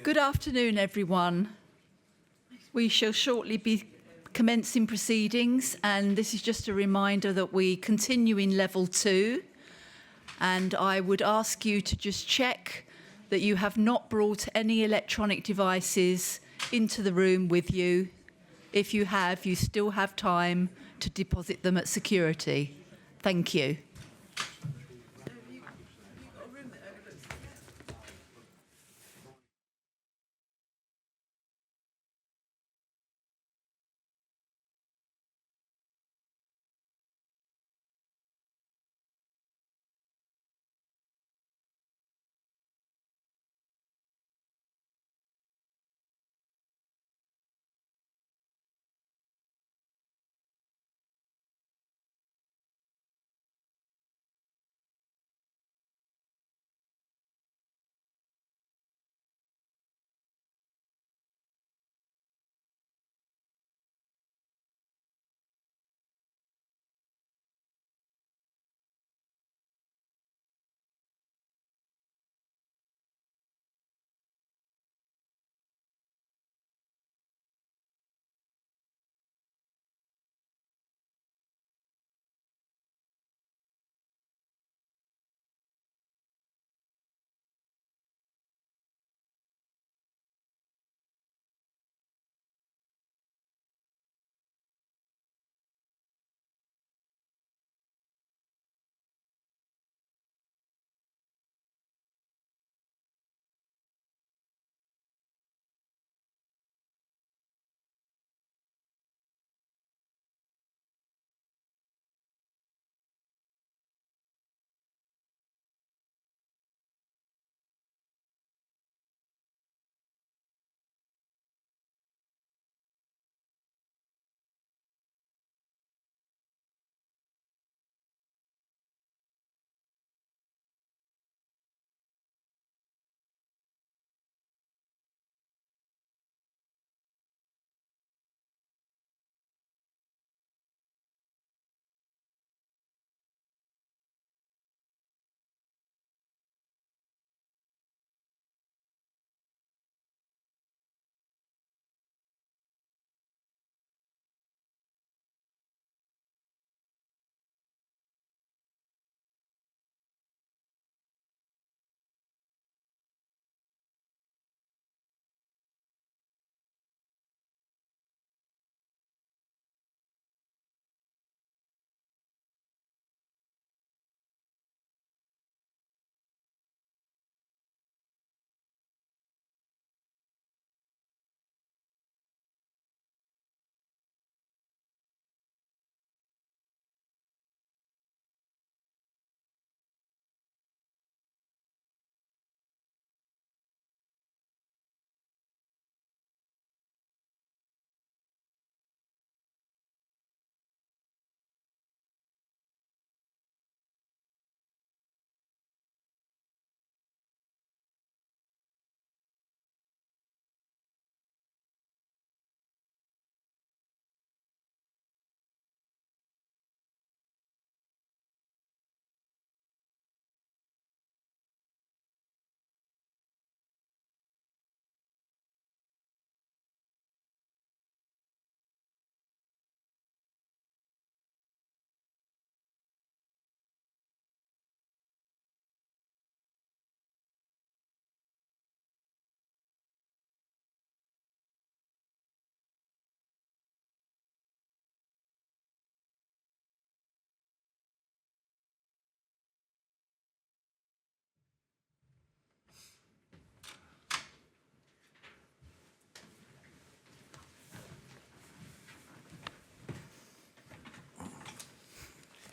Good afternoon, everyone. We shall shortly be commencing proceedings, and this is just a reminder that we continue in level 2, and I would ask you to just check that you have not brought any electronic devices into the room with you. If you have, you still have time to deposit them at security. Thank you.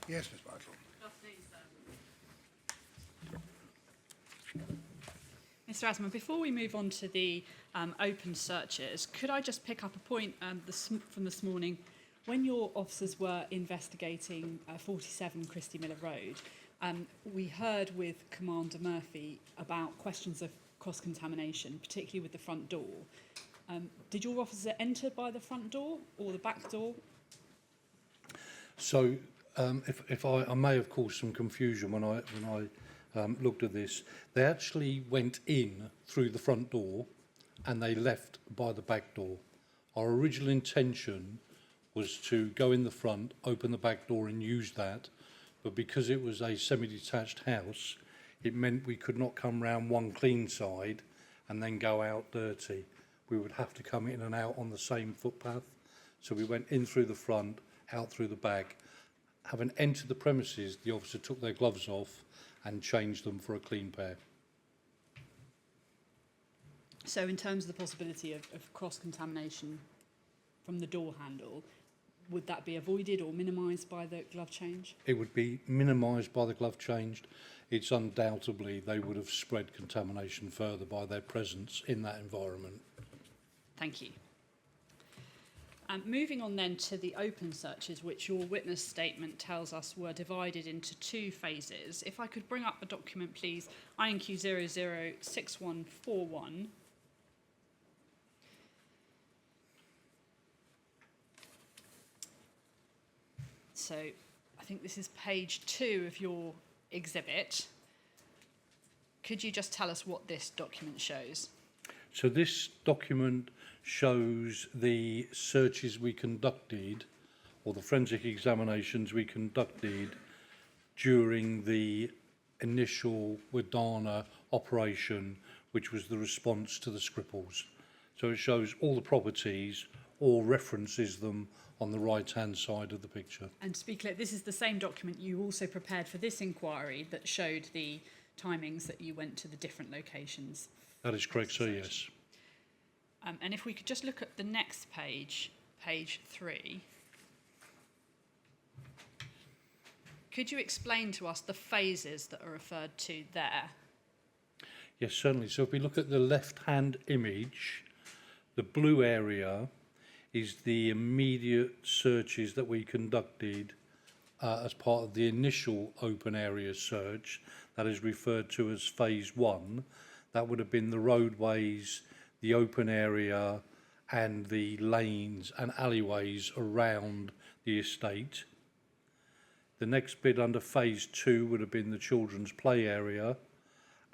Yes, Ms. Bartlett. Mr. Asman, before we move on to the open searches, could I just pick up a point from this morning? When your officers were investigating 47 Christie Miller Road, we heard with Commander Murphy about questions of cross-contamination, particularly with the front door. Did your officer enter by the front door or the back door? So, if I may have caused some confusion when I looked at this, they actually went in through the front door and they left by the back door. Our original intention was to go in the front, open the back door and use that, but because it was a semi-detached house, it meant we could not come round one clean side and then go out dirty. We would have to come in and out on the same footpath. So we went in through the front, out through the back. Having entered the premises, the officer took their gloves off and changed them for a clean pair. So in terms of the possibility of cross-contamination from the door handle, would that be avoided or minimised by the glove change? It would be minimised by the glove changed. It's undoubtedly they would have spread contamination further by their presence in that environment. Thank you. Moving on then to the open searches, which your witness statement tells us were divided into 2 phases. If I could bring up the document, please, INQ 006141. So I think this is page 2 of your exhibit. Could you just tell us what this document shows? So this document shows the searches we conducted, or the forensic examinations we conducted during the initial Wadana operation, which was the response to the Scripples. So it shows all the properties, or references them on the right-hand side of the picture. And to be clear, this is the same document you also prepared for this inquiry that showed the timings that you went to the different locations. That is correct, sir, yes. And if we could just look at the next page, page 3. Could you explain to us the phases that are referred to there? Yes, certainly. So if we look at the left-hand image, the blue area is the immediate searches that we conducted as part of the initial open area search. That is referred to as phase 1. That would have been the roadways, the open area and the lanes and alleyways around the estate. The next bit under phase 2 would have been the children's play area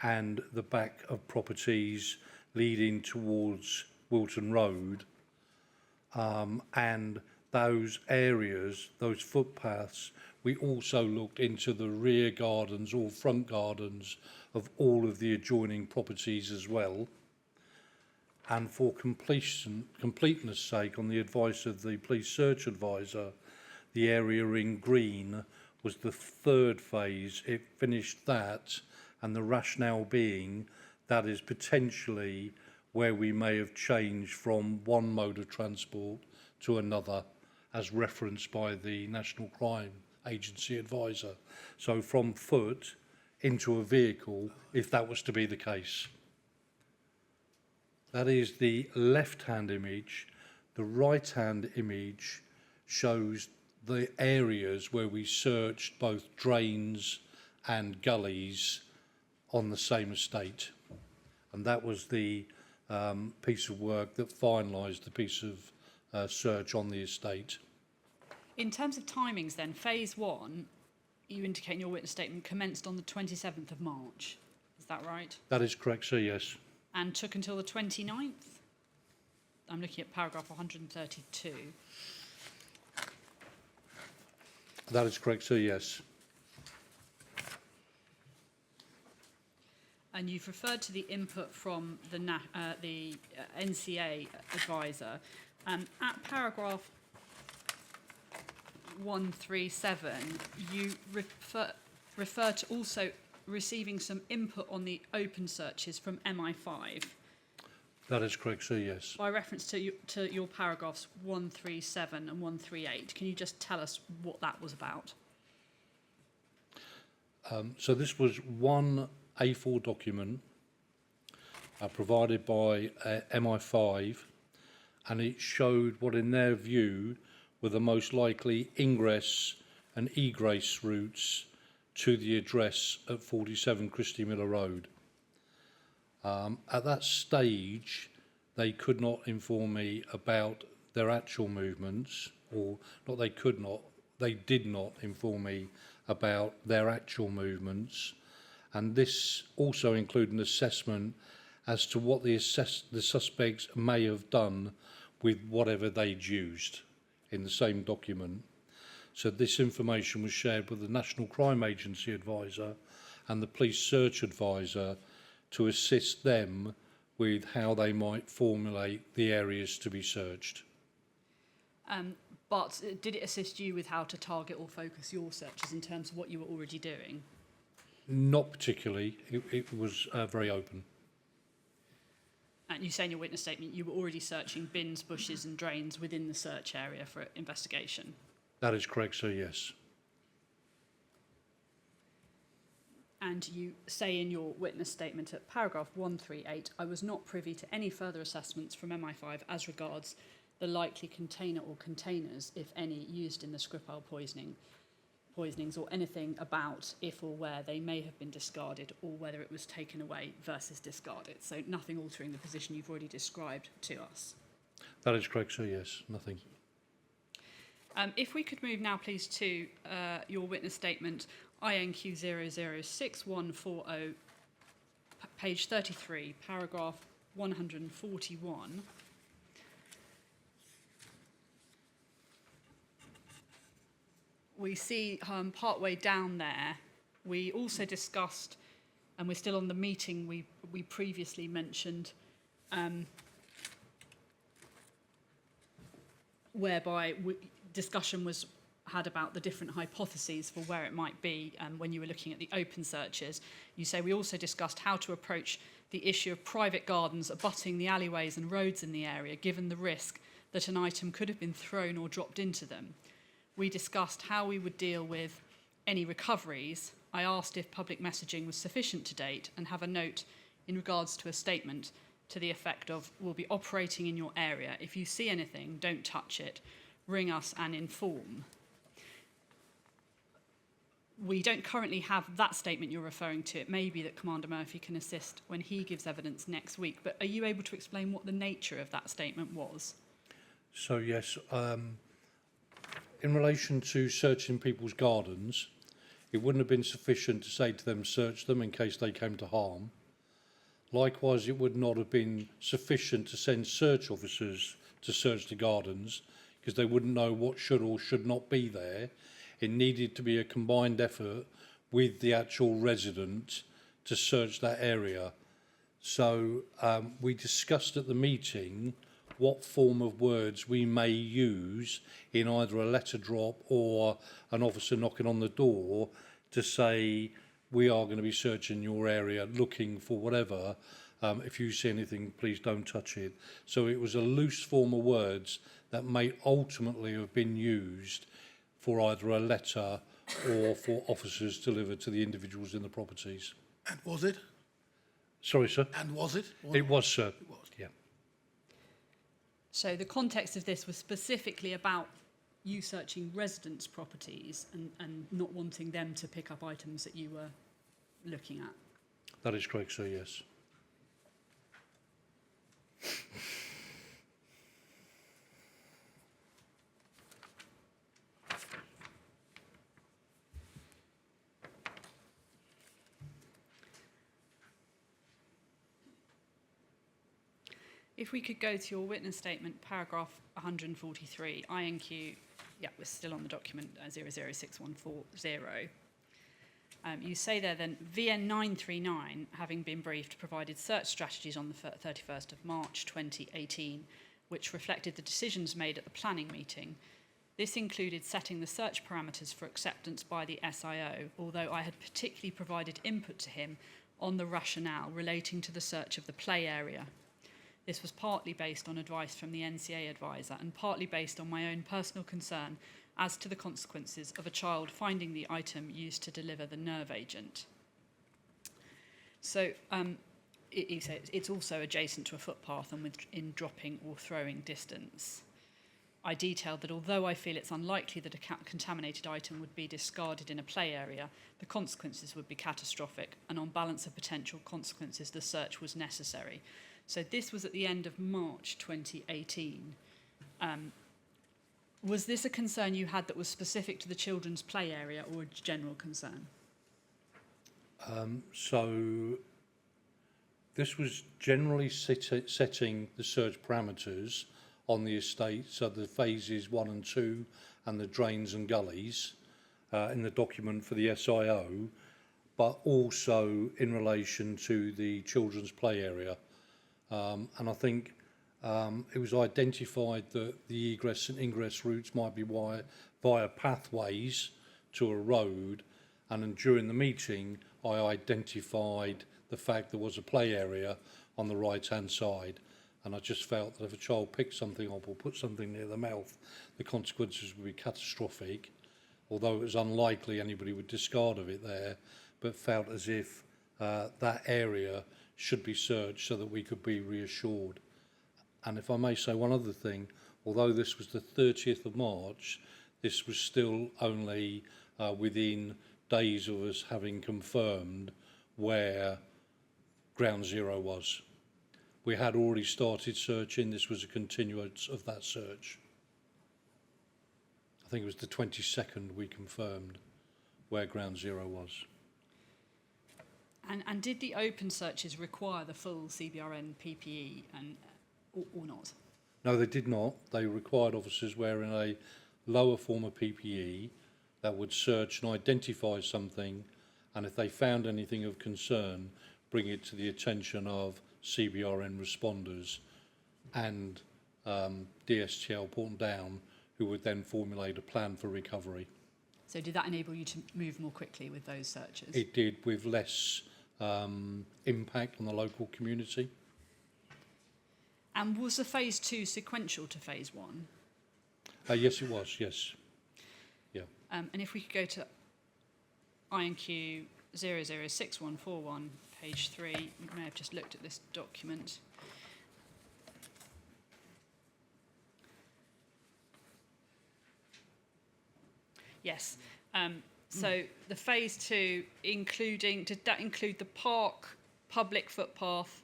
and the back of properties leading towards Wilton Road. And those areas, those footpaths, we also looked into the rear gardens or front gardens of all of the adjoining properties as well. And for completeness sake, on the advice of the police search advisor, the area in green was the 3rd phase. It finished that, and the rationale being that is potentially where we may have changed from one mode of transport to another, as referenced by the National Crime Agency advisor. So from foot into a vehicle, if that was to be the case. That is the left-hand image. The right-hand image shows the areas where we searched both drains and gullies on the same estate. And that was the piece of work that finalised the piece of search on the estate. In terms of timings then, phase 1, you indicate in your witness statement, commenced on the 27th of March. Is that right? That is correct, sir, yes. And took until the 29th? I'm looking at paragraph 132. That is correct, sir, yes. And you've referred to the input from the NCA advisor. At paragraph 137, you refer to also receiving some input on the open searches from MI5. That is correct, sir, yes. By reference to your paragraphs 137 and 138, can you just tell us what that was about? So this was one A4 document provided by MI5, and it showed what in their view were the most likely ingress and egress routes to the address at 47 Christie Miller Road. At that stage, they could not inform me about their actual movements, or not they could not, they did not inform me about their actual movements. And this also included an assessment as to what the suspects may have done with whatever they'd used in the same document. So this information was shared with the National Crime Agency advisor and the police search advisor to assist them with how they might formulate the areas to be searched. But did it assist you with how to target or focus your searches in terms of what you were already doing? Not particularly. It was very open. And you say in your witness statement you were already searching bins, bushes and drains within the search area for investigation. That is correct, sir, yes. And you say in your witness statement at paragraph 138, I was not privy to any further assessments from MI5 as regards the likely container or containers, if any, used in the Skripal poisonings or anything about if or where they may have been discarded or whether it was taken away versus discarded. So nothing altering the position you've already described to us. That is correct, sir, yes, nothing. If we could move now, please, to your witness statement, INQ 006140, page 33, paragraph 141. We see partway down there, we also discussed, and we're still on the meeting we previously mentioned, whereby discussion was had about the different hypotheses for where it might be when you were looking at the open searches. You say we also discussed how to approach the issue of private gardens abutting the alleyways and roads in the area, given the risk that an item could have been thrown or dropped into them. We discussed how we would deal with any recoveries. I asked if public messaging was sufficient to date and have a note in regards to a statement to the effect of, we'll be operating in your area. If you see anything, don't touch it. Ring us and inform. We don't currently have that statement you're referring to. It may be that Commander Murphy can assist when he gives evidence next week, but are you able to explain what the nature of that statement was? So, yes, in relation to searching people's gardens, it wouldn't have been sufficient to say to them, search them in case they came to harm. Likewise, it would not have been sufficient to send search officers to search the gardens because they wouldn't know what should or should not be there. It needed to be a combined effort with the actual resident to search that area. So we discussed at the meeting what form of words we may use in either a letter drop or an officer knocking on the door to say, we are going to be searching your area, looking for whatever. If you see anything, please don't touch it. So it was a loose form of words that may ultimately have been used for either a letter or for officers delivered to the individuals in the properties. And was it? Sorry, sir? And was it? It was, sir. It was. Yeah. So the context of this was specifically about you searching residents' properties and not wanting them to pick up items that you were looking at. That is correct, sir, yes. If we could go to your witness statement, paragraph 143, INQ, yeah, we're still on the document 006140. You say there then, VN 939, having been briefed, provided search strategies on the 31st of March 2018, which reflected the decisions made at the planning meeting. This included setting the search parameters for acceptance by the SIO, although I had particularly provided input to him on the rationale relating to the search of the play area. This was partly based on advice from the NCA advisor and partly based on my own personal concern as to the consequences of a child finding the item used to deliver the nerve agent. So you say it's also adjacent to a footpath and within dropping or throwing distance. I detailed that although I feel it's unlikely that a contaminated item would be discarded in a play area, the consequences would be catastrophic, and on balance of potential consequences, the search was necessary. So this was at the end of March 2018. Was this a concern you had that was specific to the children's play area or a general concern? So This was generally setting the search parameters on the estate, so the phases 1 and 2 and the drains and gullies in the document for the SIO, but also in relation to the children's play area. And I think it was identified that the egress and ingress routes might be via pathways to a road, and then during the meeting I identified the fact there was a play area on the right hand side, and I just felt that if a child picked something up or put something near the mouth, the consequences would be catastrophic, although it was unlikely anybody would discard of it there, but felt as if that area should be searched so that we could be reassured. And if I may say one other thing, although this was the 30th of March, this was still only within days of us having confirmed where Ground Zero was. We had already started searching. This was a continuance of that search. I think it was the 22nd we confirmed where Ground Zero was. And did the open searches require the full CBRN PPE or not? No, they did not. They required officers wearing a lower form of PPE that would search and identify something, and if they found anything of concern, bring it to the attention of CBRN responders and DSTL Porton Down, who would then formulate a plan for recovery. So did that enable you to move more quickly with those searches? It did, with less impact on the local community. And was the phase 2 sequential to phase 1? Yes, it was, yes. Yeah. And if we could go to INQ 006141, page 3, you may have just looked at this document. Yes. So the phase 2, did that include the park, public footpath,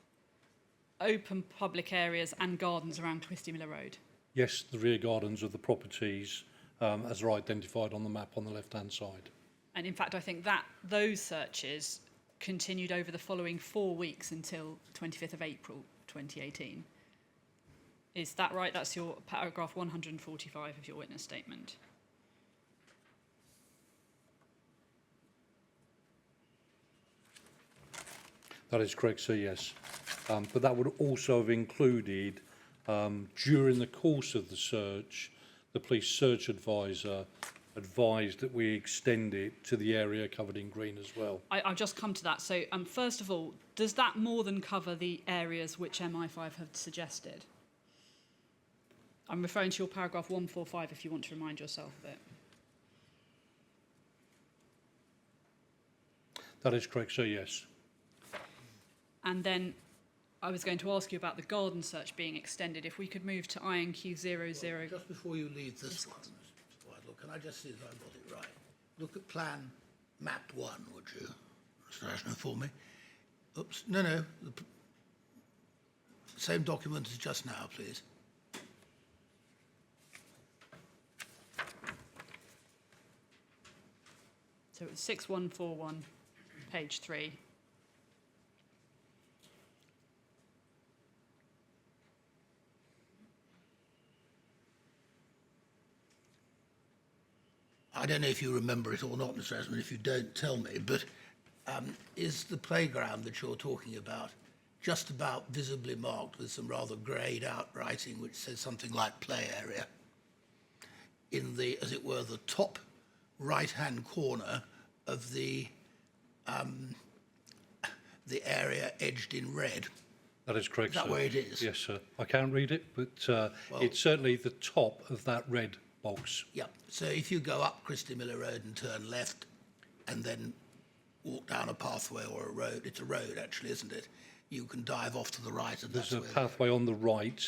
open public areas and gardens around Twisty Miller Road? Yes, the rear gardens of the properties as are identified on the map on the left-hand side. And in fact, I think that those searches continued over the following 4 weeks until 25th of April 2018. Is that right? That's your paragraph 145 of your witness statement. That is correct, sir, yes. But that would also have included, during the course of the search, the police search advisor advised that we extend it to the area covered in green as well. I'll just come to that. So first of all, does that more than cover the areas which MI5 have suggested? I'm referring to your paragraph 145 if you want to remind yourself of it. That is correct, sir, yes. And then I was going to ask you about the garden search being extended. If we could move to INQ 00. Just before you leave this one, Mr. Whitelaw, can I just see if I've got it right? Look at plan map 1, would you, Mr. Ashner, for me? Oops, no, the same document as just now, please. So it's 6141, page 3. I don't know if you remember it or not, Mr. Ashman. If you don't, tell me. But is the playground that you're talking about just about visibly marked with some rather greyed out writing which says something like play area in the, as it were, the top right-hand corner of the area edged in red? That is correct, sir. Is that where it is? Yes, sir. I can't read it, but it's certainly the top of that red box. Yeah. So if you go up Christy Miller Road and turn left and then walk down a pathway or a road, it's a road actually, isn't it? You can dive off to the right. And There's a pathway on the right,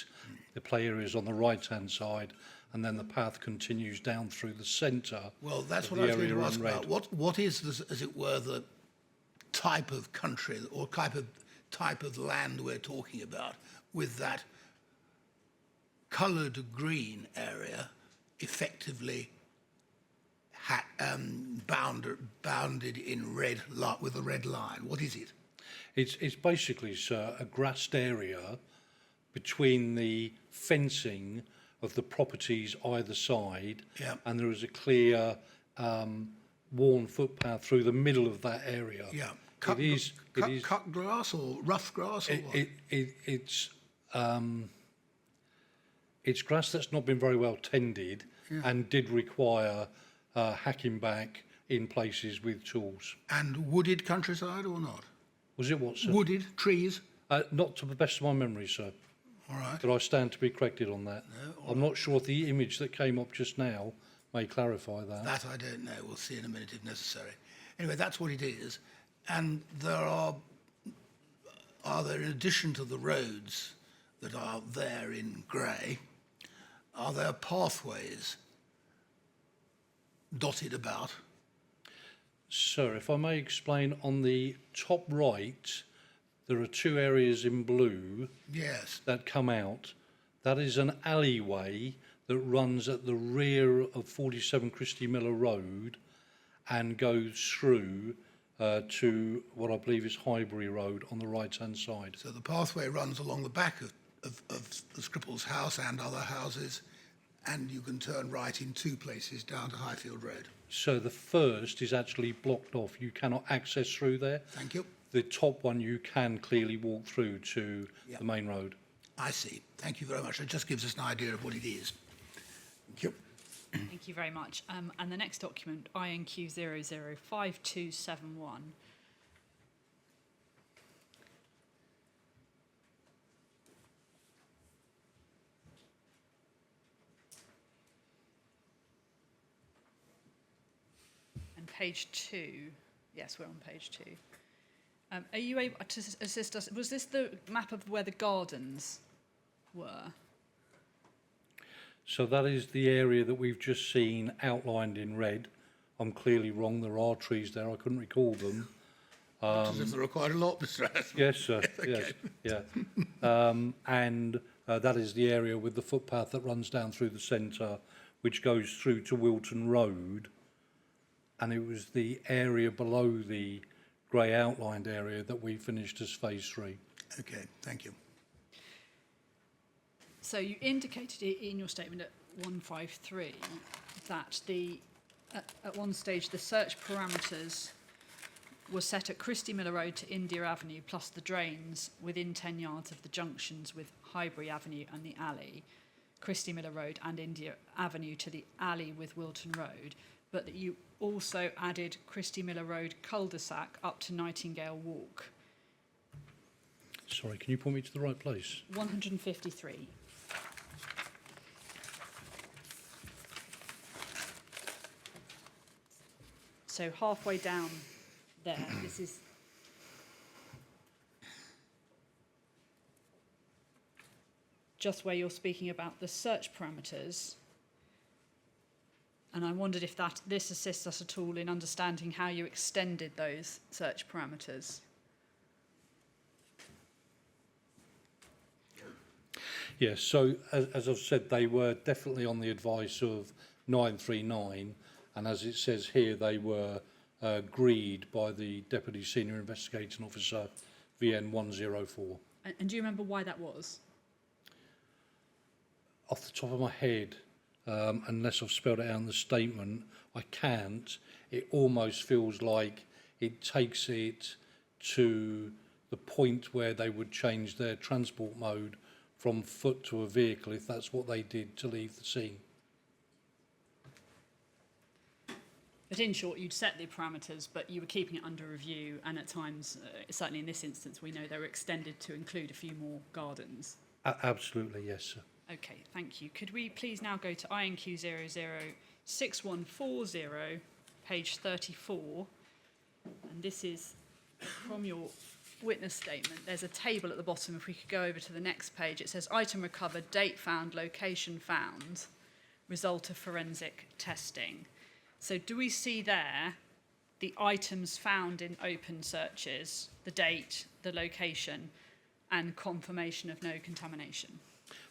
the play area is on the right-hand side, and then the path continues down through the centre. Well, that's what I was going to ask about. What is, as it were, the type of country or type of land we're talking about with that coloured green area effectively bounded in red with a red line? What is it? It's basically, sir, a grassed area between the fencing of the properties either side, Yeah. and there is a clear worn footpath through the middle of that area. Yeah. Cut grass or rough grass or what? It's grass that's not been very well tended and did require hacking back in places with tools. And wooded countryside or not? Was it what, sir? Wooded, trees? Not to the best of my memory, sir. All right. But I stand to be corrected on that. No, I'm not sure if the image that came up just now may clarify that. That I don't know. We'll see in a minute if necessary. Anyway, that's what it is. And there are there, in addition to the roads that are there in grey, are there pathways dotted about? Sir, if I may explain, on the top right, there are two areas in blue Yes. that come out. That is an alleyway that runs at the rear of 47 Christie Miller Road and goes through to what I believe is Highbury Road on the right-hand side. So the pathway runs along the back of the Scripples house and other houses, and you can turn right in two places down to Highfield Road. So the first is actually blocked off. You cannot access through there. Thank you. The top one you can clearly walk through to the main road. I see. Thank you very much. It just gives us an idea of what it is. Thank you. Thank you very much. And the next document, INQ 005271. And page 2. Yes, we're on page 2. Are you able to assist us? Was this the map of where the gardens were? So that is the area that we've just seen outlined in red. I'm clearly wrong. There are trees there. I couldn't recall them. As if there are quite a lot, Mr. Ashton. Yes, sir. Yes, yeah. And that is the area with the footpath that runs down through the centre, which goes through to Wilton Road. And it was the area below the grey outlined area that we finished as phase 3. Okay, thank you. So you indicated it in your statement at 153 that at one stage the search parameters were set at Christie Miller Road to India Avenue plus the drains within 10 yards of the junctions with Highbury Avenue and the alley, Christie Miller Road and India Avenue to the alley with Wilton Road, but that you also added Christie Miller Road cul-de-sac up to Nightingale Walk. Sorry, can you point me to the right place? 153. So halfway down there, this is just where you're speaking about the search parameters. And I wondered if this assists us at all in understanding how you extended those search parameters. Yes, so as I've said, they were definitely on the advice of 939, and as it says here, they were agreed by the Deputy Senior Investigating Officer, VN 104. And do you remember why that was? Off the top of my head, unless I've spelled it out in the statement, I can't. It almost feels like it takes it to the point where they would change their transport mode from foot to a vehicle if that's what they did to leave the scene. But in short, you'd set the parameters, but you were keeping it under review, and at times, certainly in this instance, we know they were extended to include a few more gardens. Absolutely, yes, sir. Okay, thank you. Could we please now go to INQ 006140, page 34, and this is from your witness statement. There's a table at the bottom. If we could go over to the next page, it says item recovered, date found, location found, result of forensic testing. So do we see there the items found in open searches, the date, the location, and confirmation of no contamination?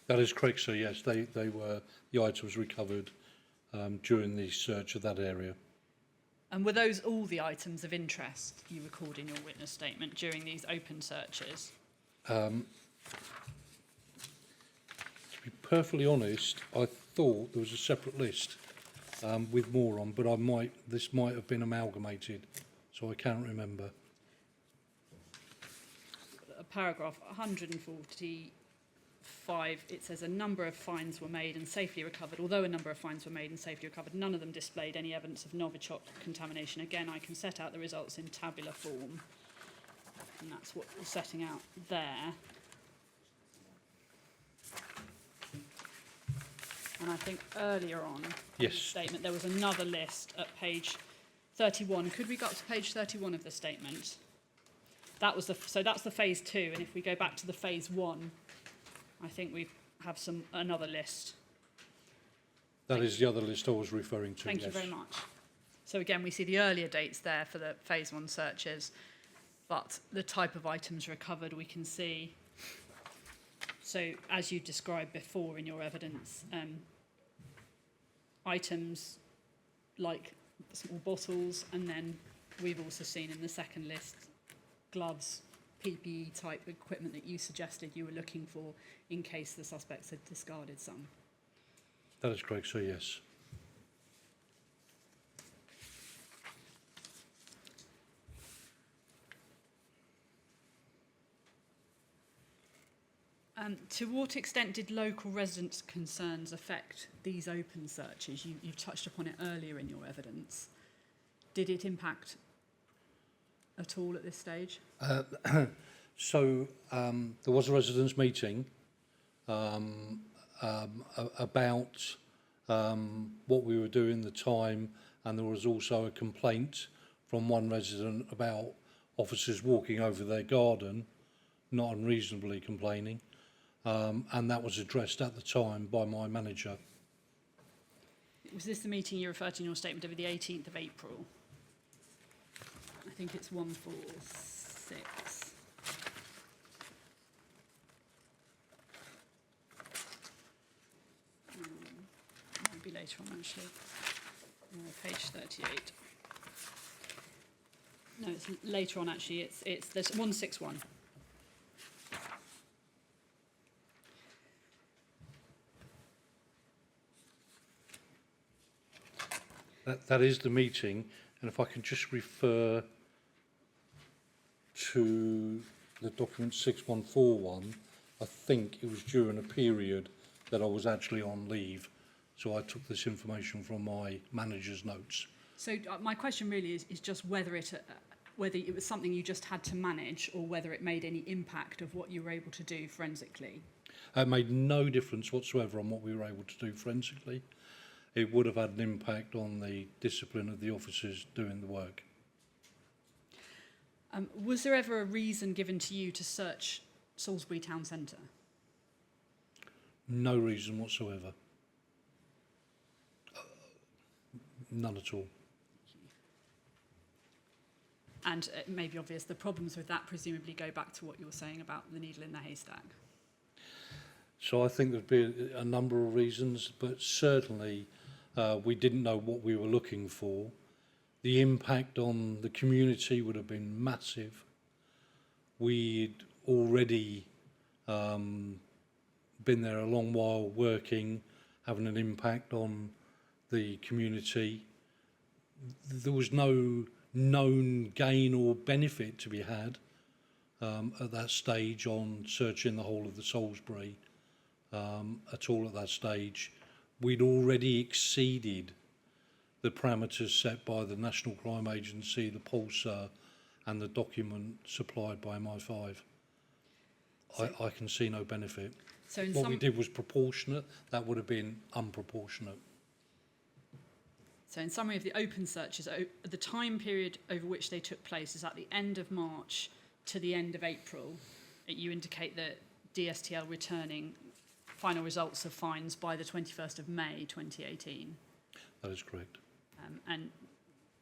That is correct, sir. Yes, the items recovered during the search of that area. And were those all the items of interest you record in your witness statement during these open searches? To be perfectly honest, I thought there was a separate list with more on, but this might have been amalgamated, so I can't remember. Paragraph 145, it says a number of fines were made and safely recovered. Although a number of fines were made and safely recovered, none of them displayed any evidence of Novichok contamination. Again, I can set out the results in tabular form, and that's what we're setting out there. And I think earlier on in Yes. the statement there was another list at page 31. Could we go up to page 31 of the statement? That was so that's the phase 2, and if we go back to the phase 1, I think we have another list. That is the other list I was referring to. Thank you very much. So again, we see the earlier dates there for the phase 1 searches, but the type of items recovered we can see. So as you described before in your evidence, items like small bottles, and then we've also seen in the second list gloves, PPE type equipment that you suggested you were looking for in case the suspects had discarded some. That is correct, so yes. To what extent did local residents' concerns affect these open searches? You've touched upon it earlier in your evidence. Did it impact at all at this stage? So there was a residents' meeting about what we were doing at the time, and there was also a complaint from one resident about officers walking over their garden, not unreasonably complaining, and that was addressed at the time by my manager. Was this the meeting you referred to in your statement of the 18th of April? I think it's 146. Maybe later on, actually. Page 38. No, it's later on, actually. There's 161. That is the meeting, and if I can just refer to the document 6141, I think it was during a period that I was actually on leave, so I took this information from my manager's notes. So my question really is just whether it was something you just had to manage, or whether it made any impact of what you were able to do forensically. It made no difference whatsoever on what we were able to do forensically. It would have had an impact on the discipline of the officers doing the work. Was there ever a reason given to you to search Salisbury Town Centre? No reason whatsoever. None at all. And it may be obvious, the problems with that presumably go back to what you were saying about the needle in the haystack. So I think there'd be a number of reasons, but certainly we didn't know what we were looking for. The impact on the community would have been massive. We'd already been there a long while working, having an impact on the community. There was no known gain or benefit to be had at that stage on searching the whole of the Salisbury at all at that stage. We'd already exceeded the parameters set by the National Crime Agency, the Pulsar, and the document supplied by MI5. I can see no benefit. So in what we did was proportionate. That would have been unproportionate. So in summary of the open searches, the time period over which they took place is at the end of March to the end of April. You indicate that DSTL returning final results of fines by the 21st of May 2018. That is correct. And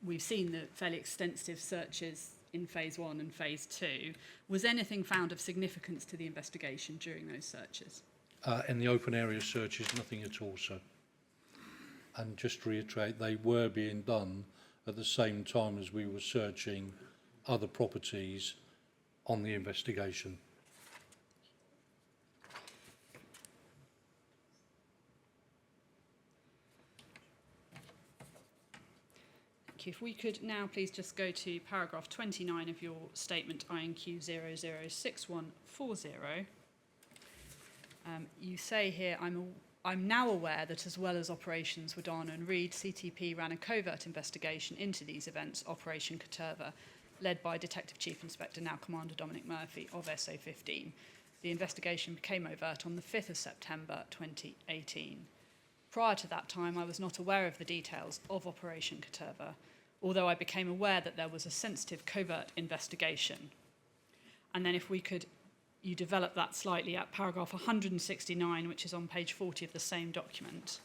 we've seen the fairly extensive searches in phase 1 and phase 2. Was anything found of significance to the investigation during those searches? In the open area searches, nothing at all, sir. And just to reiterate, they were being done at the same time as we were searching other properties on the investigation. If we could now please just go to paragraph 29 of your statement INQ 006140. You say here, I'm now aware that as well as Operations Wadana and Reed, CTP ran a covert investigation into these events, Operation Caterva, led by Detective Chief Inspector, now Commander Dominic Murphy of SO15. The investigation became overt on the 5th of September 2018. Prior to that time, I was not aware of the details of Operation Caterva, although I became aware that there was a sensitive covert investigation. And then if we could, you develop that slightly at paragraph 169, which is on page 40 of the same document.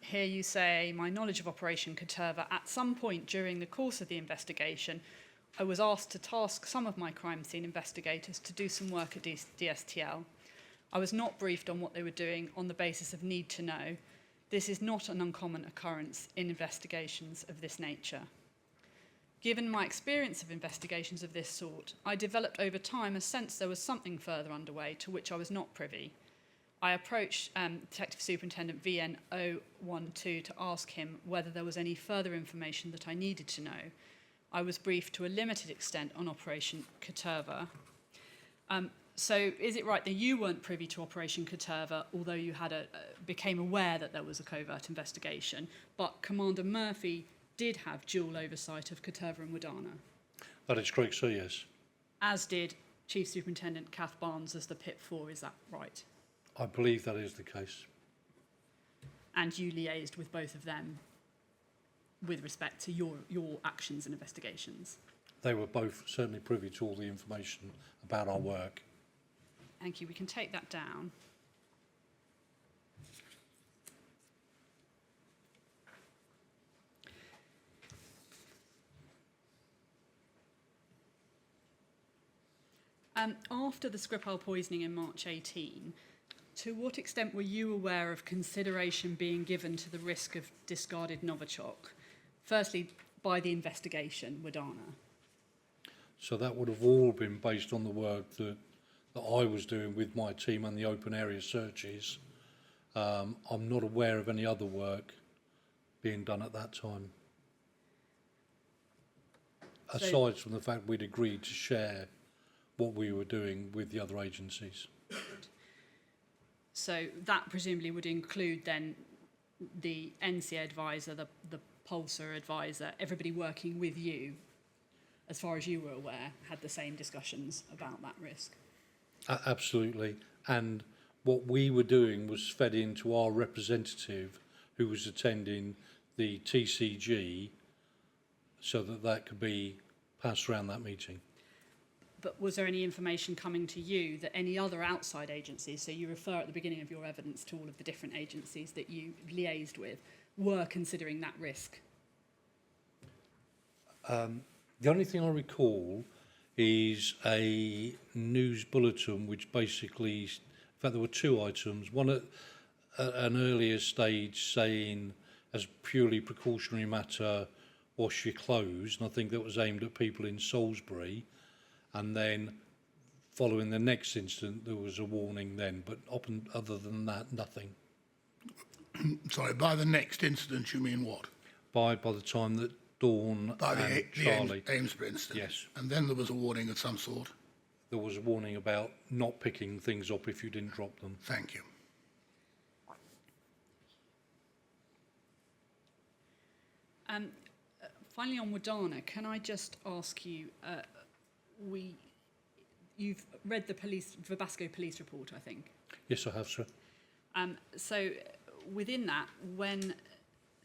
Here you say, my knowledge of Operation Caterva, at some point during the course of the investigation, I was asked to task some of my crime scene investigators to do some work at DSTL. I was not briefed on what they were doing on the basis of need to know. This is not an uncommon occurrence in investigations of this nature. Given my experience of investigations of this sort, I developed over time a sense there was something further underway to which I was not privy. I approached Detective Superintendent VN012 to ask him whether there was any further information that I needed to know. I was briefed to a limited extent on Operation Caterva. So is it right that you weren't privy to Operation Caterva, although you had became aware that there was a covert investigation, but Commander Murphy did have dual oversight of Caterva and Wadana? That is correct, sir, yes. As did Chief Superintendent Kath Barnes as the PIP 4, is that right? I believe that is the case. And you liaised with both of them with respect to your actions and investigations? They were both certainly privy to all the information about our work. Thank you. We can take that down. After the Skripal poisoning in March 18, to what extent were you aware of consideration being given to the risk of discarded Novichok? Firstly, by the investigation, Wadana. So that would have all been based on the work that I was doing with my team and the open area searches. I'm not aware of any other work being done at that time. Aside from the fact we'd agreed to share what we were doing with the other agencies. So that presumably would include then the NCA advisor, the Pulsar advisor, everybody working with you, as far as you were aware, had the same discussions about that risk? Absolutely. And what we were doing was fed into our representative who was attending the TCG so that that could be passed around that meeting. But was there any information coming to you that any other outside agencies, so you refer at the beginning of your evidence to all of the different agencies that you liaised with, were considering that risk? The only thing I recall is a news bulletin which basically, in fact there were two items, one at an earlier stage saying as purely precautionary matter wash your clothes, and I think that was aimed at people in Salisbury, and then following the next incident there was a warning then, but other than that nothing. Sorry, by the next incident you mean what? By the time that Dawn By and the Charlie, Amesbury incident? yes, And then there was a warning of some sort? there was a warning about not picking things up if you didn't drop them. Thank you. Finally, on Wadana, can I just ask you, you've read the Verbasco police report, I think. Yes, I have, sir. So within that, when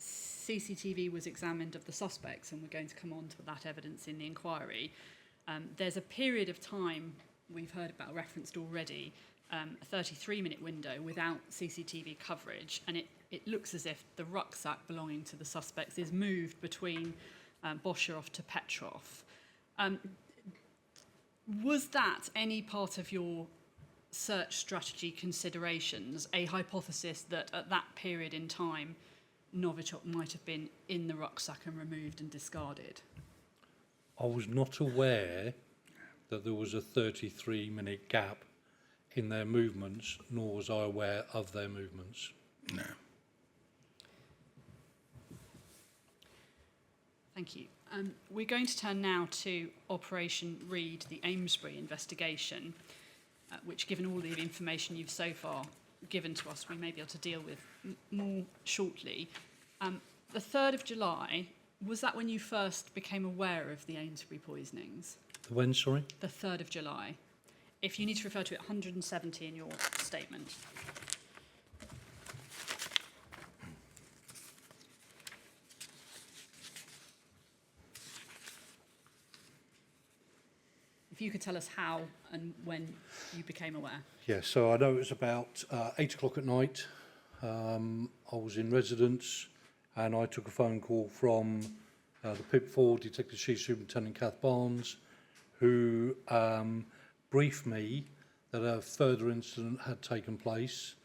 CCTV was examined of the suspects, and we're going to come on to that evidence in the inquiry, there's a period of time, we've heard about referenced already, a 33-minute window without CCTV coverage, and it looks as if the rucksack belonging to the suspects is moved between Boscherov to Petrov. Was that any part of your search strategy considerations a hypothesis that at that period in time, Novichok might have been in the rucksack and removed and discarded? I was not aware that there was a 33-minute gap in their movements, nor was I aware of their movements. No. Thank you. We're going to turn now to Operation Reed, the Amesbury investigation, which, given all the information you've so far given to us, we may be able to deal with more shortly. The 3rd of July, was that when you first became aware of the Amesbury poisonings? When, sorry? The 3rd of July. If you need to refer to it, 170 in your statement. If you could tell us how and when you became aware. Yeah, so I know it was about 8 o'clock at night. I was in residence and I took a phone call from the PIP4 Detective Chief Superintendent Kath Barnes, who briefed me that a further incident had taken place.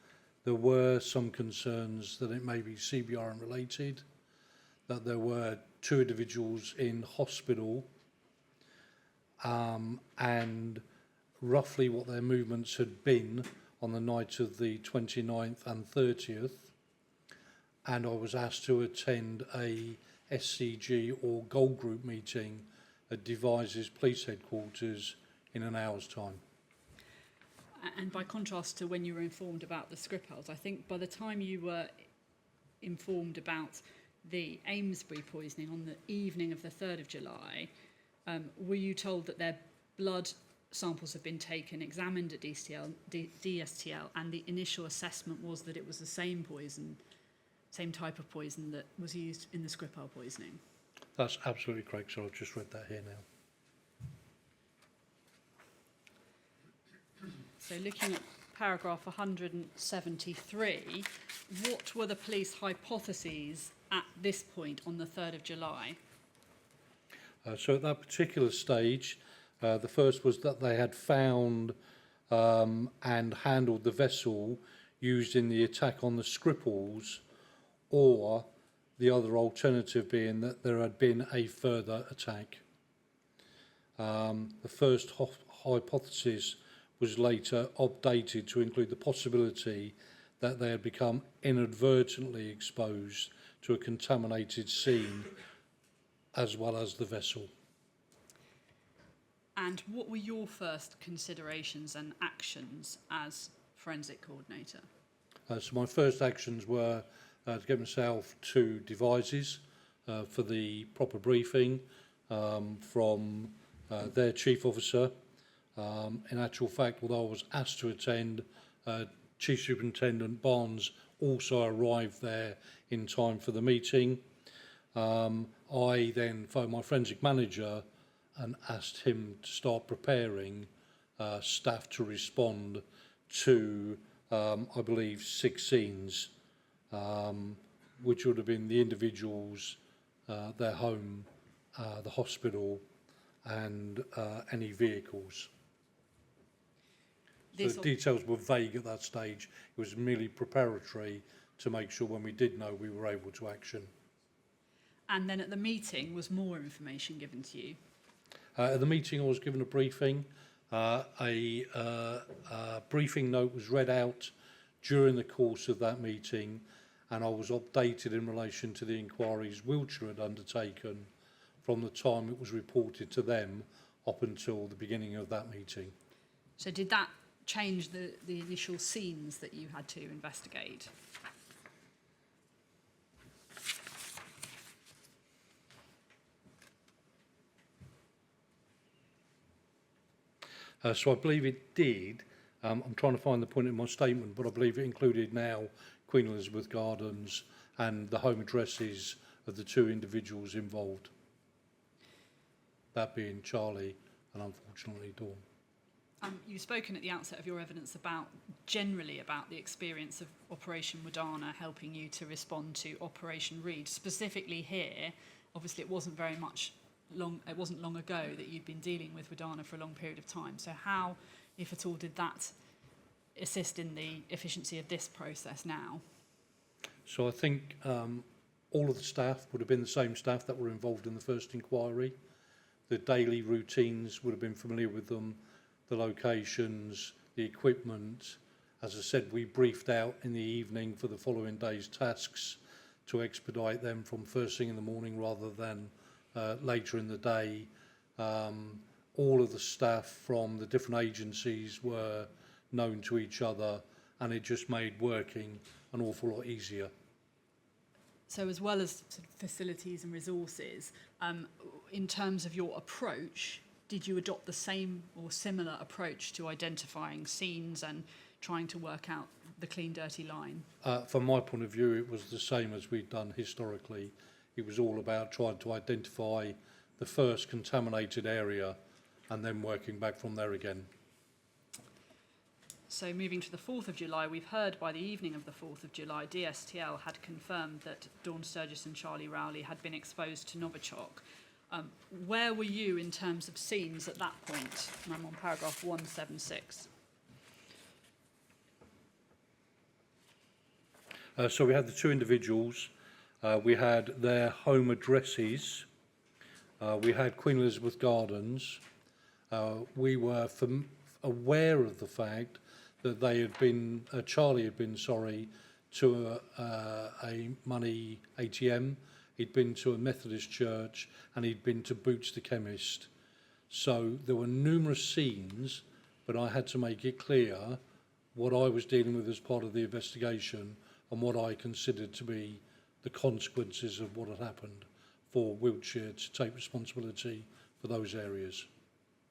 There were some concerns that it may be CBRN related, that there were 2 individuals in hospital, and roughly what their movements had been on the night of the 29th and 30th. And I was asked to attend a SCG or Gold Group meeting at Devizes Police Headquarters in an hour's time. And by contrast to when you were informed about the Skripals, I think by the time you were informed about the Amesbury poisoning on the evening of the 3rd of July, were you told that their blood samples had been taken, examined at DSTL, and the initial assessment was that it was the same poison, same type of poison that was used in the Skripal poisoning? That's absolutely correct, so I've just read that here now. So looking at paragraph 173, what were the police hypotheses at this point on the 3rd of July? So at that particular stage, the first was that they had found and handled the vessel used in the attack on the Skripals, or the other alternative being that there had been a further attack. The first hypothesis was later updated to include the possibility that they had become inadvertently exposed to a contaminated scene as well as the vessel. And what were your first considerations and actions as forensic coordinator? So my first actions were to get myself to Devizes for the proper briefing from their chief officer. In actual fact, although I was asked to attend, Chief Superintendent Barnes also arrived there in time for the meeting. I then phoned my forensic manager and asked him to start preparing staff to respond to, I believe, 6 scenes, which would have been the individuals, their home, the hospital, and any vehicles. So the details were vague at that stage. It was merely preparatory to make sure when we did know we were able to action. And then at the meeting, was more information given to you? At the meeting, I was given a briefing. A briefing note was read out during the course of that meeting, and I was updated in relation to the inquiries Wiltshire had undertaken from the time it was reported to them up until the beginning of that meeting. So did that change the initial scenes that you had to investigate? So I believe it did. I'm trying to find the point in my statement, but I believe it included now Queen Elizabeth Gardens and the home addresses of the 2 individuals involved. That being Charlie and unfortunately Dawn. You've spoken at the outset of your evidence generally about the experience of Operation Wadana helping you to respond to Operation Reed. Specifically here, obviously it wasn't long ago that you'd been dealing with Wadana for a long period of time. So how, if at all, did that assist in the efficiency of this process now? So I think all of the staff would have been the same staff that were involved in the first inquiry. The daily routines would have been familiar with them, the locations, the equipment. As I said, we briefed out in the evening for the following day's tasks to expedite them from first thing in the morning rather than later in the day. All of the staff from the different agencies were known to each other, and it just made working an awful lot easier. So as well as sort of facilities and resources, in terms of your approach, did you adopt the same or similar approach to identifying scenes and trying to work out the clean, dirty line? From my point of view, it was the same as we'd done historically. It was all about trying to identify the first contaminated area and then working back from there again. So moving to the 4th of July, we've heard by the evening of the 4th of July, DSTL had confirmed that Dawn Sturgess and Charlie Rowley had been exposed to Novichok. Where were you in terms of scenes at that point? I'm on paragraph 176. So we had the two individuals, we had their home addresses, we had Queen Elizabeth Gardens. We were aware of the fact that they had been, Charlie had been, to a money ATM, he'd been to a Methodist church, and he'd been to Boots the chemist. So there were numerous scenes, but I had to make it clear what I was dealing with as part of the investigation and what I considered to be the consequences of what had happened for Wiltshire to take responsibility for those areas.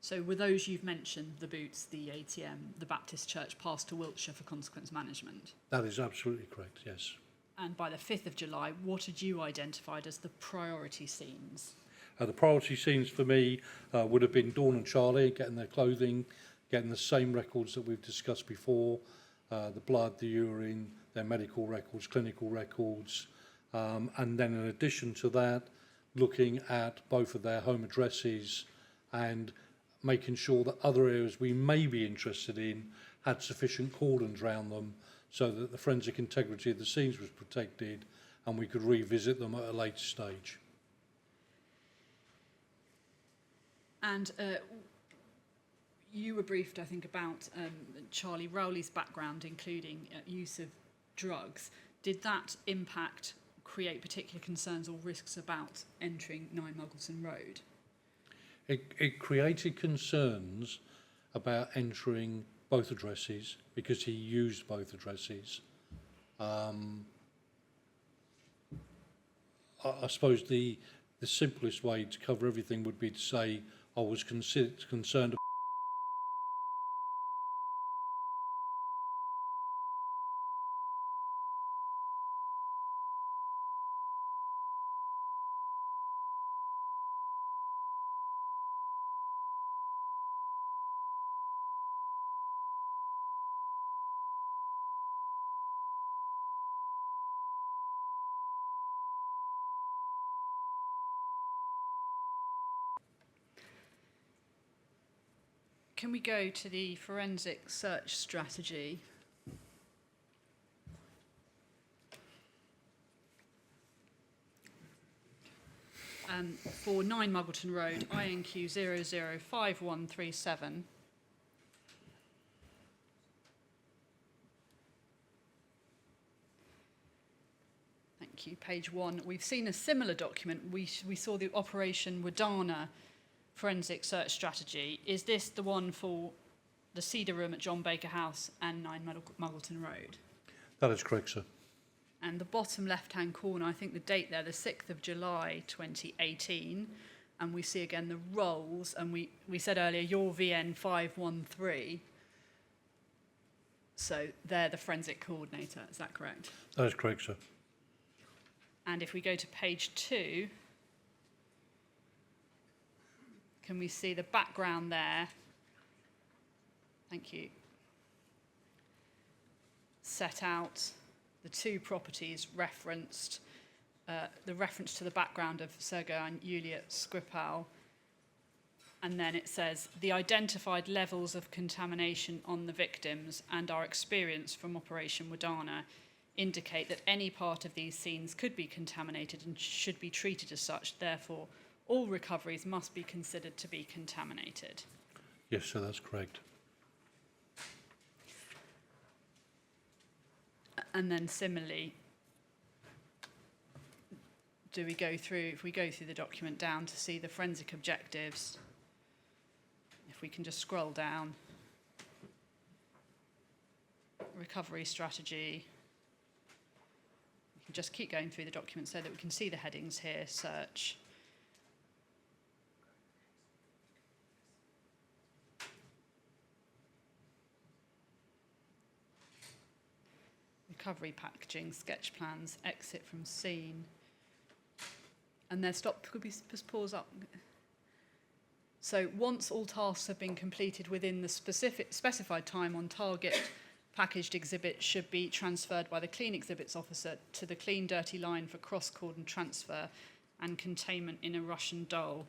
So were those you've mentioned, the Boots, the ATM, the Baptist Church, passed to Wiltshire for consequence management? That is absolutely correct, yes. And by the 5th of July, what had you identified as the priority scenes? The priority scenes for me would have been Dawn and Charlie getting their clothing, getting the same records that we've discussed before, the blood, the urine, their medical records, clinical records, and then in addition to that, looking at both of their home addresses and making sure that other areas we may be interested in had sufficient cordons around them so that the forensic integrity of the scenes was protected and we could revisit them at a later stage. And you were briefed, I think, about Charlie Rowley's background, including use of drugs. Did that impact, create particular concerns or risks about entering 9 Muggleton Road? It created concerns about entering both addresses because he used both addresses. I suppose the simplest way to cover everything would be to say I was concerned about Can we go to the forensic search strategy? For 9 Muggleton Road, INQ 005137. Thank you. Page 1. We've seen a similar document. We saw the Operation Wadana forensic search strategy. Is this the one for the Cedar Room at John Baker House and 9 Muggleton Road? that is correct, sir. And the bottom left-hand corner, I think the date there, the 6th of July 2018, and we see again the roles, and we said earlier, your VN 513. So they're the forensic coordinator, is that correct? That is correct, sir. And if we go to page 2, can we see the background there? Thank you. Set out the two properties referenced, the reference to the background of Sergei and Yulia Skripal, And then it says, the identified levels of contamination on the victims and our experience from Operation Wadana indicate that any part of these scenes could be contaminated and should be treated as such. Therefore, all recoveries must be considered to be contaminated. Yes, sir, that's correct. And then similarly, do we go through, if we go through the document down to see the forensic objectives, if we can just scroll down, recovery strategy, we can just keep going through the document so that we can see the headings here, search. Recovery packaging, sketch plans, exit from scene. And then stop, could we just pause up? So once all tasks have been completed within the specified time on target, packaged exhibits should be transferred by the clean exhibits officer to the clean dirty line for cross-cordon transfer and containment in a Russian doll.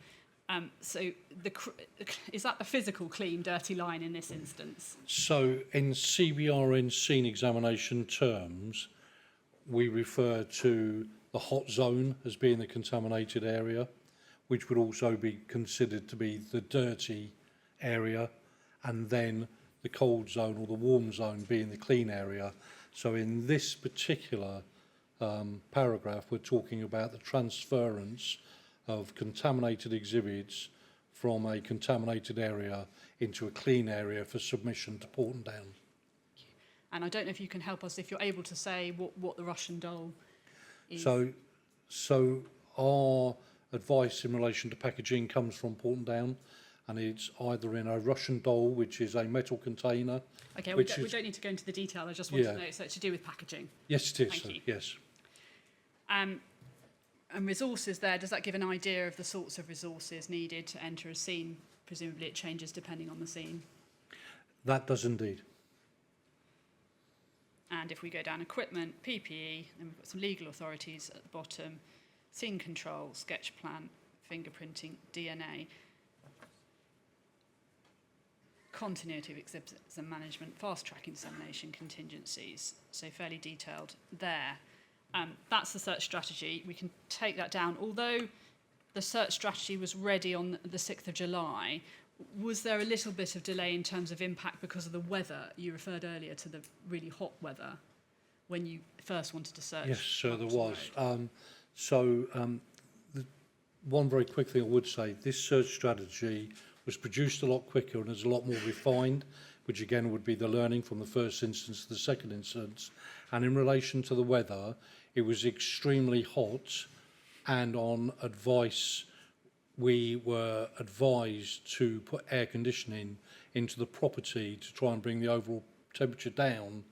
So is that the physical clean dirty line in this instance? So in CBRN scene examination terms, we refer to the hot zone as being the contaminated area, which would also be considered to be the dirty area, and then the cold zone or the warm zone being the clean area. So in this particular paragraph, we're talking about the transference of contaminated exhibits from a contaminated area into a clean area for submission to Porton Down. And I don't know if you can help us, if you're able to say what the Russian doll is. So our advice in relation to packaging comes from Porton Down, and it's either in a Russian doll, which is a metal container. Okay, we don't need to go into the detail. I just want to know, so it's to do with packaging. Yes, it is. Thank you. Yes. And resources there, does that give an idea of the sorts of resources needed to enter a scene? Presumably it changes depending on the scene. That does indeed. And if we go down equipment, PPE, then we've got some legal authorities at the bottom, scene control, sketch plan, fingerprinting, DNA, continuity of exhibits and management, fast track examination contingencies. So fairly detailed there. That's the search strategy. We can take that down. Although the search strategy was ready on the 6th of July, was there a little bit of delay in terms of impact because of the weather? You referred earlier to the really hot weather when you first wanted to search. Yes, sir, there was. The one very quick thing I would say, this search strategy was produced a lot quicker and is a lot more refined, which again would be the learning from the first instance to the second instance. And in relation to the weather, it was extremely hot, and on advice, we were advised to put air conditioning into the property to try and bring the overall temperature down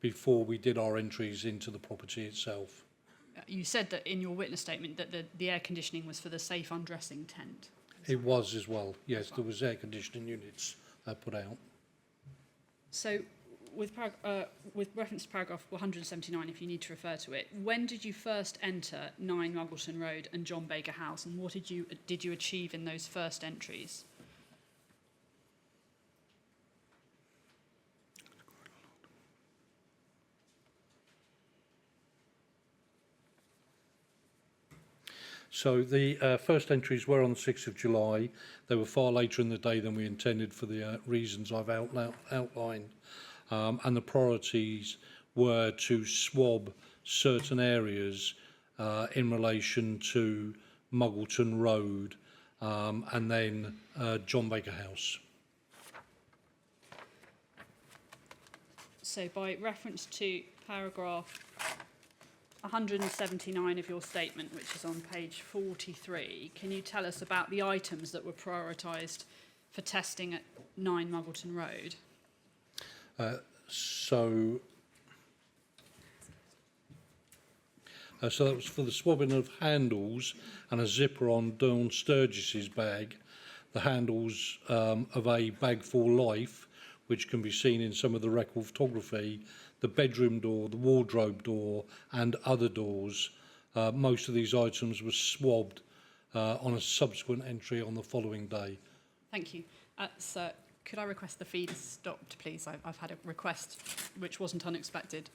before we did our entries into the property itself. You said that in your witness statement that the air conditioning was for the safe undressing tent. It was as well, yes, there was air conditioning units put out. So with reference to paragraph 179, if you need to refer to it, when did you first enter 9 Muggleton Road and John Baker House, and what did you achieve in those first entries? So the first entries were on the 6th of July. They were far later in the day than we intended for the reasons I've outlined. And the priorities were to swab certain areas in relation to Muggleton Road and then John Baker House. So by reference to paragraph 179 of your statement, which is on page 43, can you tell us about the items that were prioritised for testing at 9 Muggleton Road? So that was for the swabbing of handles and a zipper on Dawn Sturgess's bag, the handles of a bag for life, which can be seen in some of the record photography, the bedroom door, the wardrobe door, and other doors. Most of these items were swabbed on a subsequent entry on the following day Thank you. Sir, could I request the feed stopped, please? I've had a request which wasn't unexpected.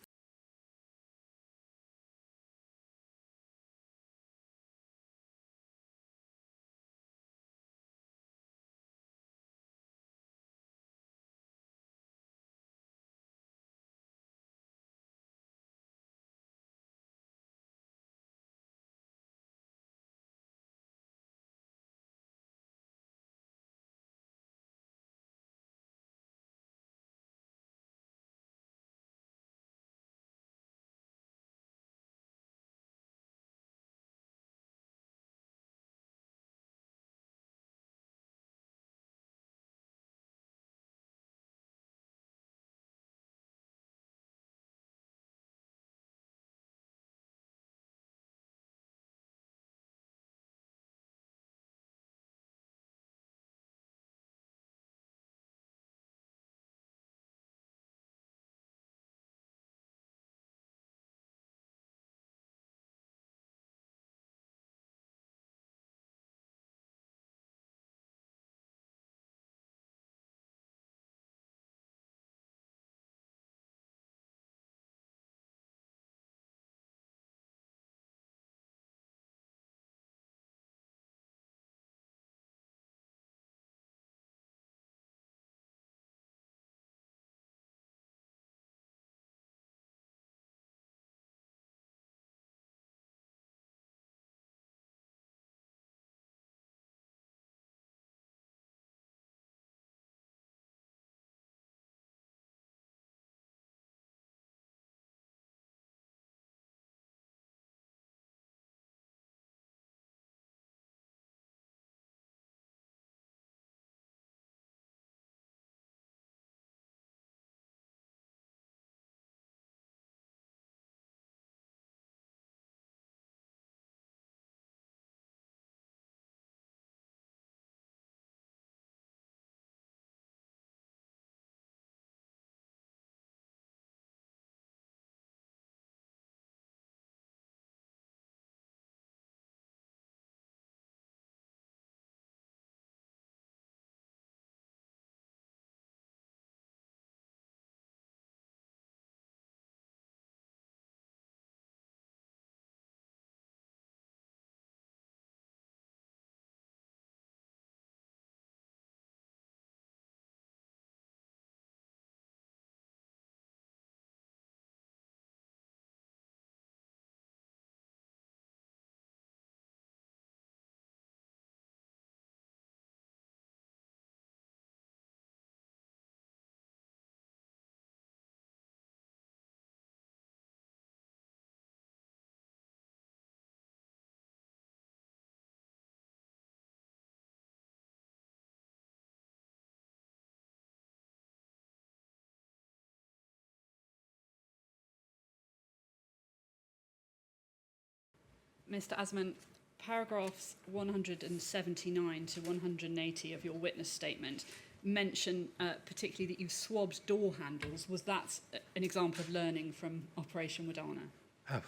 Mr. Asman, paragraphs 179 to 180 of your witness statement mention particularly that you swabbed door handles. Was that an example of learning from Operation Wadana?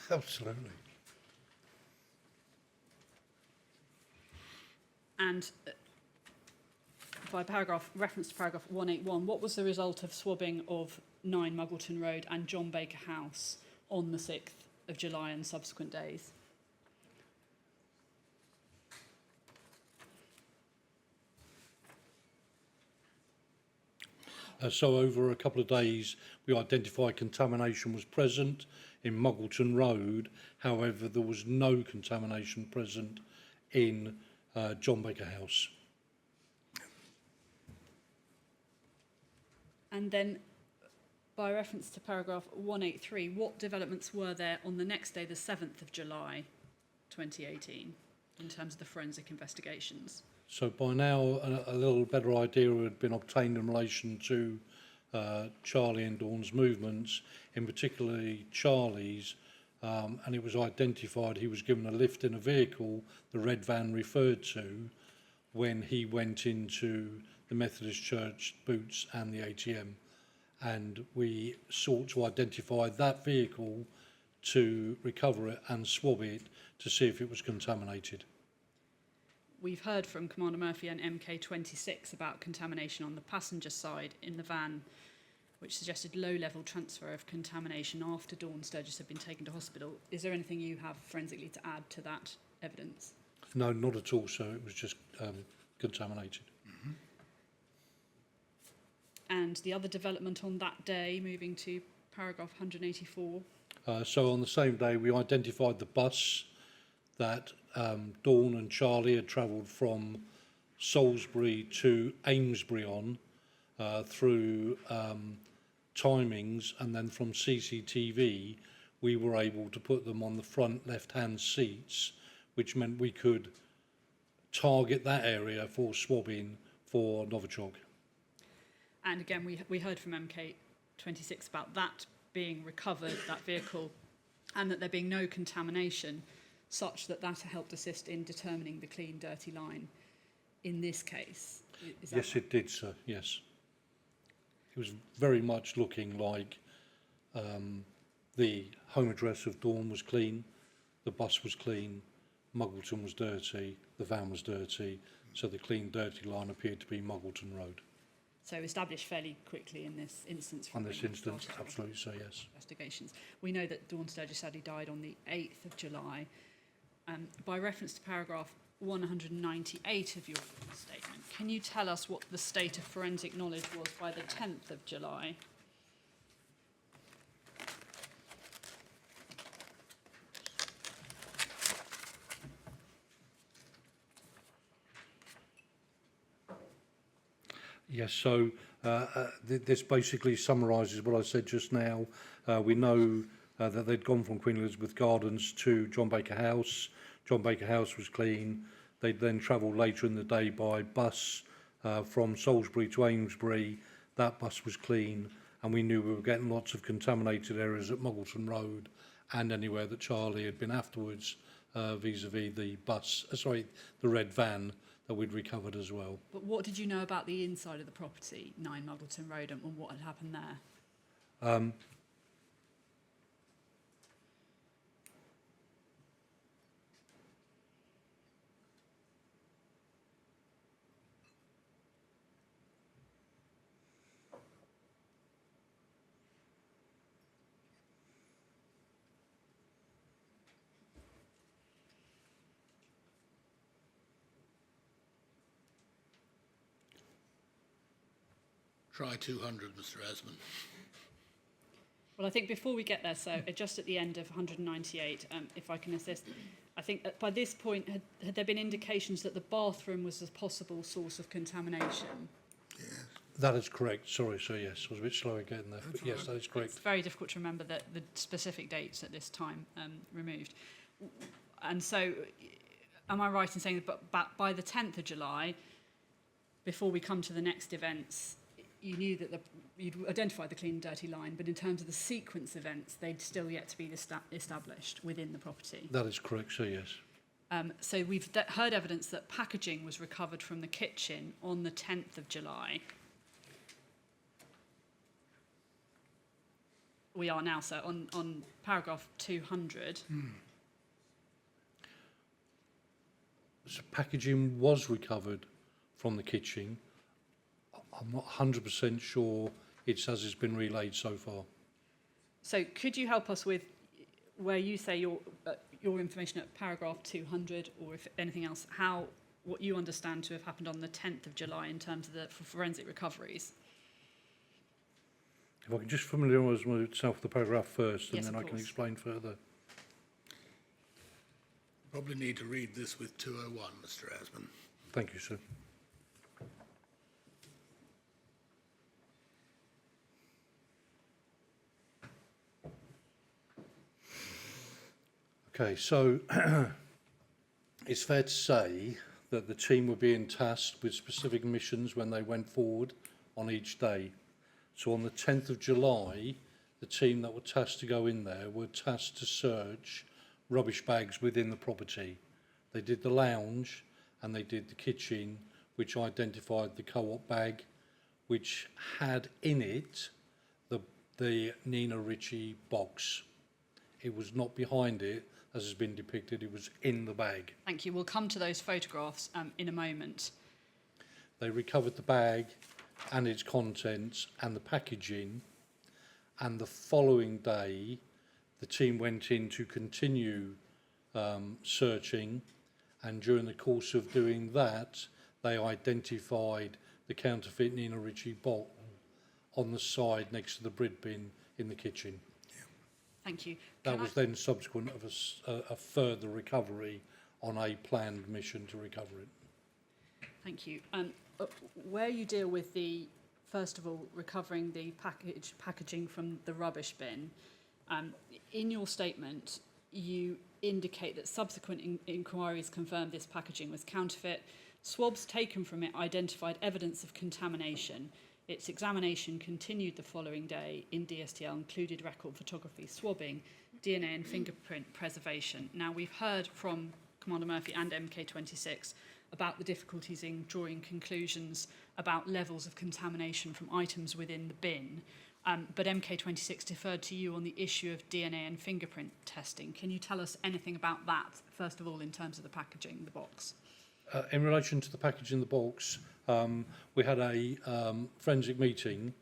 Absolutely. And by reference to paragraph 181, what was the result of swabbing of 9 Muggleton Road and John Baker House on the 6th of July and subsequent days? So over a couple of days, we identified contamination was present in Muggleton Road. However, there was no contamination present in John Baker House. And then, by reference to paragraph 183, what developments were there on the next day, the 7th of July 2018, in terms of the forensic investigations? So by now, a little better idea had been obtained in relation to Charlie and Dawn's movements, in particularly Charlie's, and it was identified he was given a lift in a vehicle, the red van referred to, when he went into the Methodist Church Boots and the ATM. And we sought to identify that vehicle to recover it and swab it to see if it was contaminated. we've heard from Commander Murphy and MK26 about contamination on the passenger side in the van, which suggested low-level transfer of contamination after Dawn Sturgess had been taken to hospital. Is there anything you have forensically to add to that evidence? No, not at all, sir. It was just contaminated. And the other development on that day, moving to paragraph 184. So on the same day, we identified the bus that Dawn and Charlie had travelled from Salisbury to Amesbury on through timings, and then from CCTV, we were able to put them on the front left-hand seats, which meant we could target that area for swabbing for Novichok. And again, we heard from MK26 about that being recovered, that vehicle, and that there being no contamination, such that that helped assist in determining the clean, dirty line in this case. Is that Yes, right? it did, sir, yes. It was very much looking like the home address of Dawn was clean, the bus was clean, Muggleton was dirty, the van was dirty, so the clean, dirty line appeared to be Muggleton Road. So established fairly quickly in this instance. On from this when we instance, started absolutely so, yes. investigations. We know that Dawn Sturgess sadly died on the 8th of July. By reference to paragraph 198 of your statement, can you tell us what the state of forensic knowledge was by the 10th of July? Yes, so this basically summarises what I said just now. We know that they'd gone from Queen Elizabeth Gardens to John Baker House. John Baker House was clean. They'd then travelled later in the day by bus from Salisbury to Amesbury. That bus was clean, and we knew we were getting lots of contaminated areas at Muggleton Road and anywhere that Charlie had been afterwards, vis-a-vis the bus, the red van that we'd recovered as well. But what did you know about the inside of the property, 9 Muggleton Road, and what had happened there? Try 200, Mr. Esmond. Well, I think before we get there, so just at the end of 198, if I can assist, I think that by this point, had there been indications that the bathroom was a possible source of contamination? Yes. That is correct. Sorry, sir, yes. I was a bit slow getting there, but yes, that is correct. It's very difficult to remember the specific dates at this time removed. And so, am I right in saying that by the 10th of July, before we come to the next events, you knew that you'd identified the clean and dirty line, but in terms of the sequence events, they'd still yet to be established within the property? That is correct, sir, yes. So we've heard evidence that packaging was recovered from the kitchen on the 10th of July. We are now, so on paragraph 200. So packaging was recovered from the kitchen. I'm not 100% sure it's as it's been relayed so far. So could you help us with where you say your information at paragraph 200, or if anything else, what you understand to have happened on the 10th of July in terms of the forensic recoveries? If I can just familiarise myself with the paragraph first, and Yes, then of I can course. explain further. Probably need to read this with 201, Mr. Esmond. Thank you, sir. Okay, so it's fair to say that the team were being tasked with specific missions when they went forward on each day. So on the 10th of July, the team that were tasked to go in there were tasked to search rubbish bags within the property. They did the lounge and they did the kitchen, which identified the co-op bag, which had in it the Nina Ritchie box. It was not behind it as has been depicted. It was in the bag. Thank you. We'll come to those photographs in a moment. They recovered the bag and its contents and the packaging, and the following day the team went in to continue searching, and during the course of doing that they identified the counterfeit Nina Ricci bottle on the side next to the bread bin in the kitchen. Thank you. That was then subsequent of a further recovery on a planned mission to recover it. Thank you. Where you deal with the, first of all, recovering the packaging from the rubbish bin, in your statement you indicate that subsequent inquiries confirmed this packaging was counterfeit. Swabs taken from it identified evidence of contamination. Its examination continued the following day in DSTL, included record photography, swabbing, DNA and fingerprint preservation. Now, we've heard from Commander Murphy and MK26 about the difficulties in drawing conclusions about levels of contamination from items within the bin. But MK26 deferred to you on the issue of DNA and fingerprint testing. Can you tell us anything about that, first of all, in terms of the packaging, the box? In relation to the package in the box, we had a forensic meeting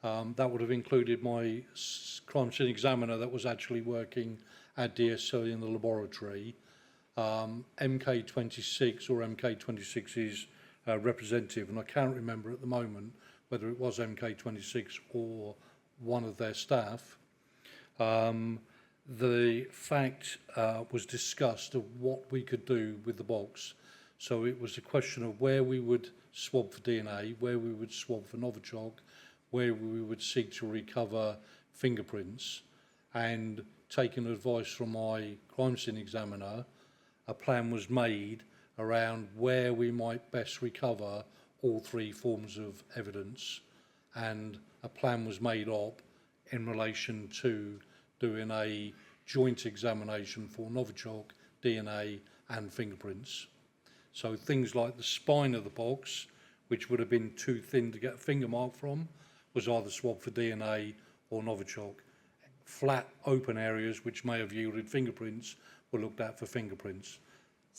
that would have included my crime scene examiner that was actually working at DSL in the laboratory, MK26 or MK26's representative, and I can't remember at the moment whether it was MK26 or one of their staff. The fact was discussed of what we could do with the box. So it was a question of where we would swab for DNA, where we would swab for Novichok, where we would seek to recover fingerprints, and taking advice from my crime scene examiner, a plan was made around where we might best recover all three forms of evidence, and a plan was made up in relation to doing a joint examination for Novichok, DNA and fingerprints. So things like the spine of the box, which would have been too thin to get a finger mark from, was either swabbed for DNA or Novichok. Flat open areas which may have yielded fingerprints were looked at for fingerprints.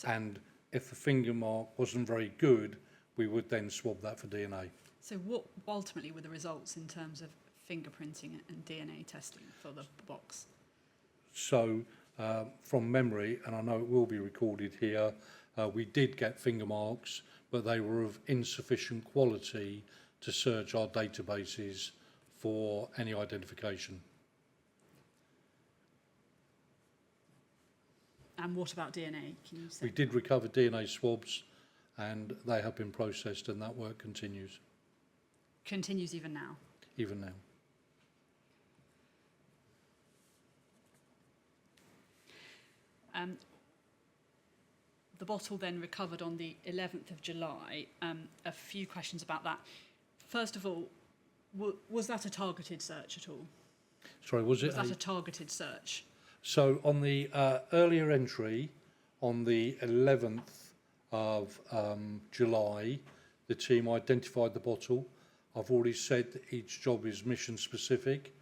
And if the finger mark wasn't very good, we would then swab that for DNA. So what ultimately were the results in terms of fingerprinting and DNA testing for the box? So from memory, and I know it will be recorded here, we did get finger marks, but they were of insufficient quality to search our databases for any identification. And what about DNA? Can you say? We did recover DNA swabs, and they have been processed, and that work continues. Continues even now? Even now. The bottle then recovered on the 11th of July. A few questions about that. First of all, was that a targeted search at all? Sorry, was that a targeted search? So on the earlier entry, on the 11th of July, the team identified the bottle. I've already said that each job is mission specific,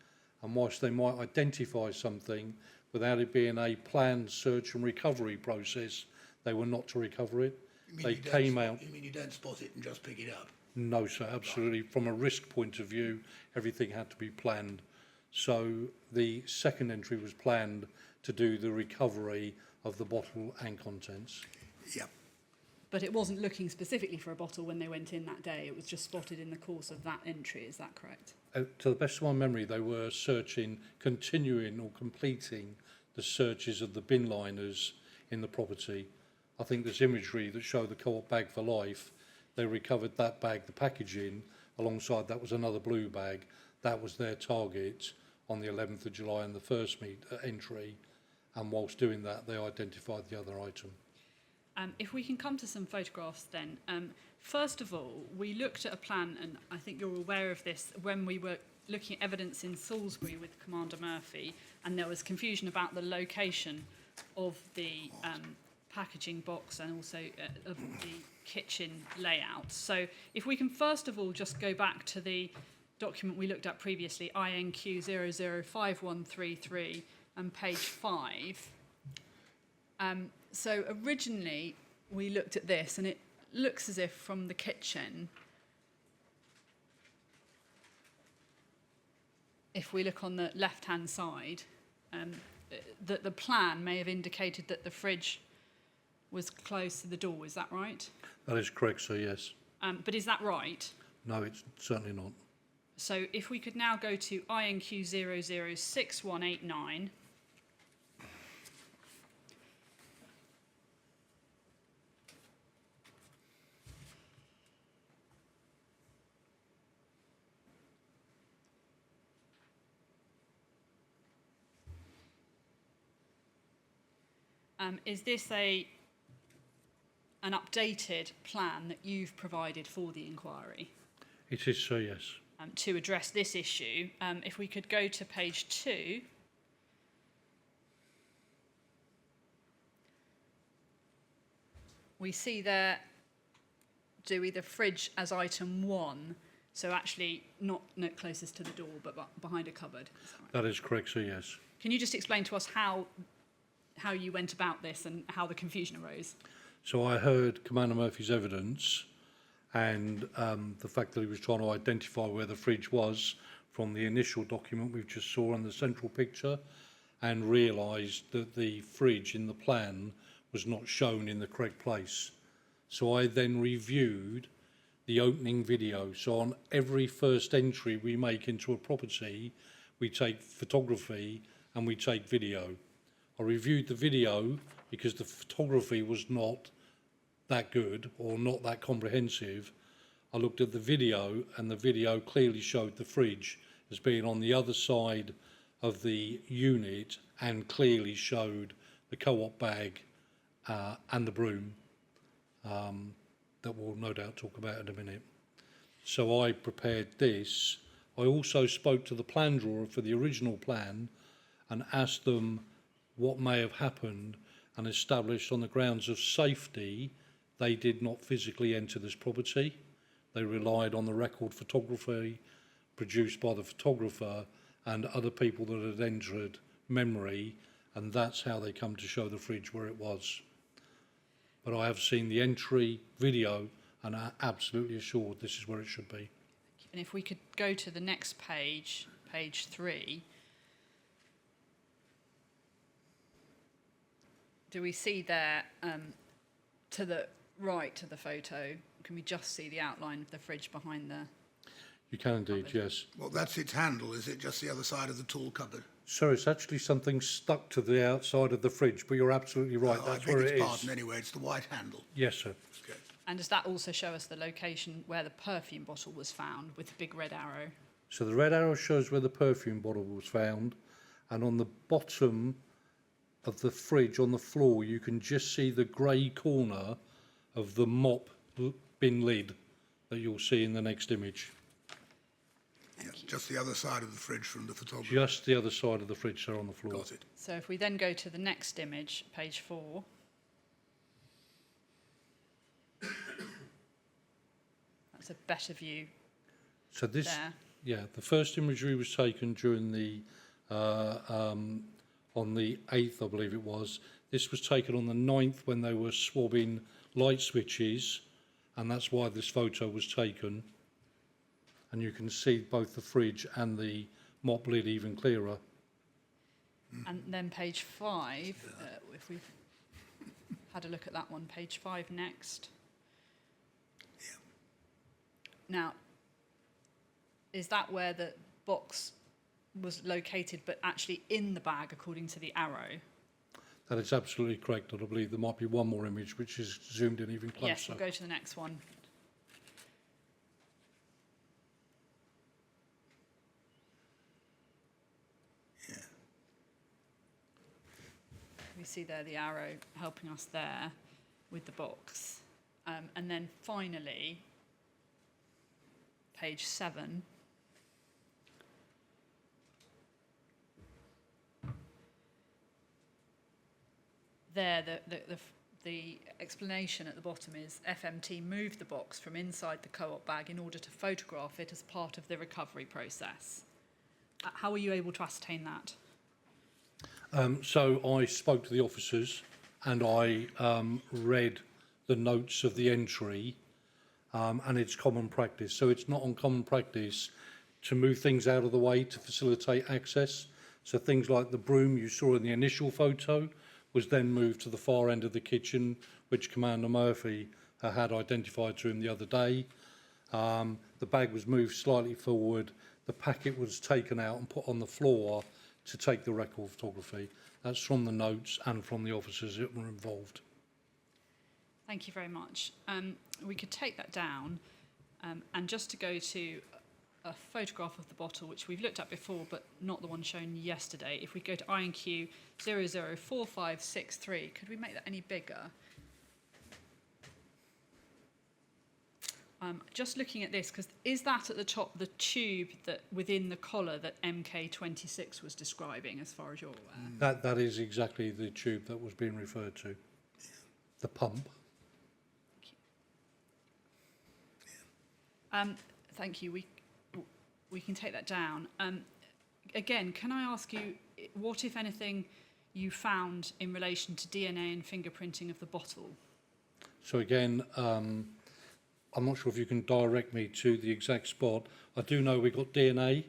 and whilst they might identify something, without it being a planned search and recovery process, they were not to recover it. They came out. You mean you don't spot it and just pick it up? No, sir, absolutely. From a risk point of view, everything had to be planned. So the second entry was planned to do the recovery of the bottle and contents. Yeah. But it wasn't looking specifically for a bottle when they went in that day. It was just spotted in the course of that entry. Is that correct? To the best of my memory, they were searching, continuing or completing the searches of the bin liners in the property. I think there's imagery that show the co-op bag for life. They recovered that bag, the packaging, alongside that was another blue bag. That was their target on the 11th of July in the first entry. And whilst doing that, they identified the other item. If we can come to some photographs then. First of all, we looked at a plan, and I think you're aware of this, when we were looking at evidence in Salisbury with Commander Murphy, and there was confusion about the location of the packaging box and also of the kitchen layout. So if we can first of all just go back to the document we looked at previously, INQ 005133 and page 5. So originally we looked at this, and it looks as if from the kitchen, if we look on the left-hand side, that the plan may have indicated that the fridge was close to the door. Is that right? That is correct, sir, yes. But is that right? No, it's certainly not. So if we could now go to INQ 006189. Is this an updated plan that you've provided for the inquiry It is, sir, yes. to address this issue? If we could go to page 2. We see there, Dewey, the fridge as item 1. So actually not closest to the door, but behind a cupboard. Is that right? That is correct, sir, yes. Can you just explain to us how you went about this and how the confusion arose? So I heard Commander Murphy's evidence and the fact that he was trying to identify where the fridge was from the initial document we just saw on the central picture, and realised that the fridge in the plan was not shown in the correct place. So I then reviewed the opening video. So on every first entry we make into a property, we take photography and we take video. I reviewed the video because the photography was not that good or not that comprehensive. I looked at the video, and the video clearly showed the fridge as being on the other side of the unit, and clearly showed the co-op bag and the broom that we'll no doubt talk about in a minute. So I prepared this. I also spoke to the plan drawer for the original plan and asked them what may have happened, and established on the grounds of safety they did not physically enter this property. They relied on the record photography produced by the photographer and other people that had entered memory, and that's how they come to show the fridge where it was. But I have seen the entry video and I'm absolutely assured this is where it should be. And if we could go to the next page, page 3. Do we see there, to the right of the photo, can we just see the outline of the fridge behind the... You can indeed, yes. Well, that's its handle, is it? Just the other side of the tall cupboard? Sir, it's actually something stuck to the outside of the fridge, but you're absolutely right, Oh, that's I beg where its it is. pardon anyway, it's the white handle. Yes, sir. Okay. And does that also show us the location where the perfume bottle was found with the big red arrow? So the red arrow shows where the perfume bottle was found, and on the bottom of the fridge on the floor you can just see the grey corner of the mop bin lid that you'll see in the next image. Yeah, just the other side of the fridge from the photographer. Just the other side of the fridge, sir, on the floor. Got it. So if we then go to the next image, page 4. That's a better view So this, there. yeah, the first imagery was taken during the, on the 8th, I believe it was. This was taken on the 9th when they were swabbing light switches, and that's why this photo was taken. And you can see both the fridge and the mop lid even clearer. And then page 5, if we've had a look at that one, page 5 next. Now, is that where the box was located, but actually in the bag, according to the arrow? That is absolutely correct, and I believe there might be one more image which is zoomed in even closer. Yes, we'll go to the next one. Yeah. We see there the arrow helping us there with the box. And then finally, page 7. There, the explanation at the bottom is FMT moved the box from inside the co-op bag in order to photograph it as part of the recovery process. How were you able to ascertain that? So I spoke to the officers and I read the notes of the entry, and it's common practice. So it's not uncommon practice to move things out of the way to facilitate access. So things like the broom you saw in the initial photo was then moved to the far end of the kitchen, which Commander Murphy had identified to him the other day. The bag was moved slightly forward. The packet was taken out and put on the floor to take the record photography. That's from the notes and from the officers that were involved. Thank you very much. We could take that down, and just to go to a photograph of the bottle, which we've looked at before, but not the one shown yesterday. If we go to INQ 004563, could we make that any bigger? Just looking at this, because is that at the top the tube that within the collar that MK26 was describing, as far as you're aware? That is exactly the tube that was being referred to. The pump. Thank you. We can take that down. Again, can I ask you, what, if anything, you found in relation to DNA and fingerprinting of the bottle? So again, I'm not sure if you can direct me to the exact spot. I do know we got DNA.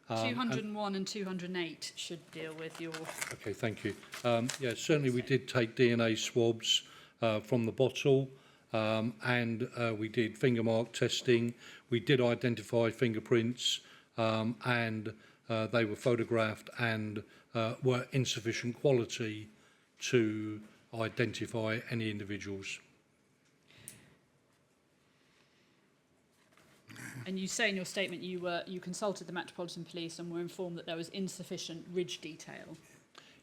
201 and 208 should deal with your... Okay, thank you. Yeah, certainly we did take DNA swabs from the bottle, and we did finger mark testing. We did identify fingerprints, and they were photographed and were insufficient quality to identify any individuals. And you say in your statement you consulted the Metropolitan Police and were informed that there was insufficient ridge detail.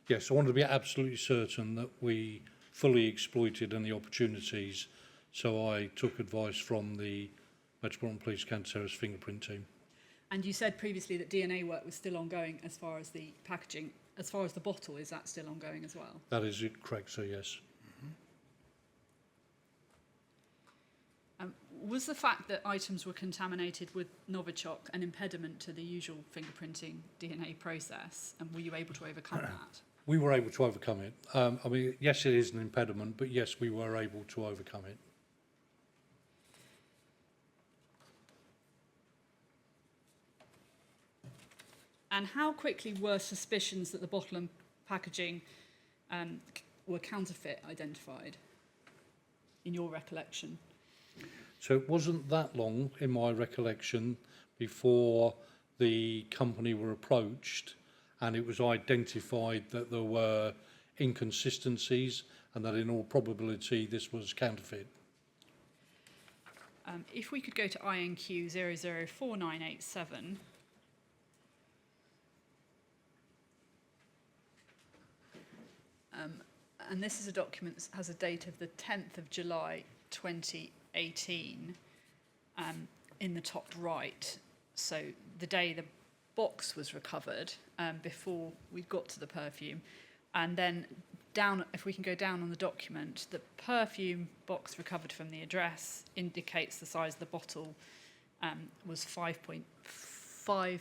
Yes, I wanted to be absolutely certain that we fully exploited any opportunities, so I took advice from the Metropolitan Police counter-terrorist fingerprint team. And you said previously that DNA work was still ongoing as far as the packaging, as far as the bottle, is that still ongoing as well? That is correct, so yes. Was the fact that items were contaminated with Novichok an impediment to the usual fingerprinting DNA process, and were you able to overcome that? We were able to overcome it. I mean, yes, it is an impediment, but yes, we were able to overcome it. And how quickly were suspicions that the bottle and packaging were counterfeit identified, in your recollection? So it wasn't that long, in my recollection, before the company were approached and it was identified that there were inconsistencies and that in all probability this was counterfeit. If we could go to INQ 004987. And this is a document that has a date of the 10th of July 2018 in the top right. So the day the box was recovered, before we got to the perfume. And then down, if we can go down on the document, the perfume box recovered from the address indicates the size of the bottle was 5.5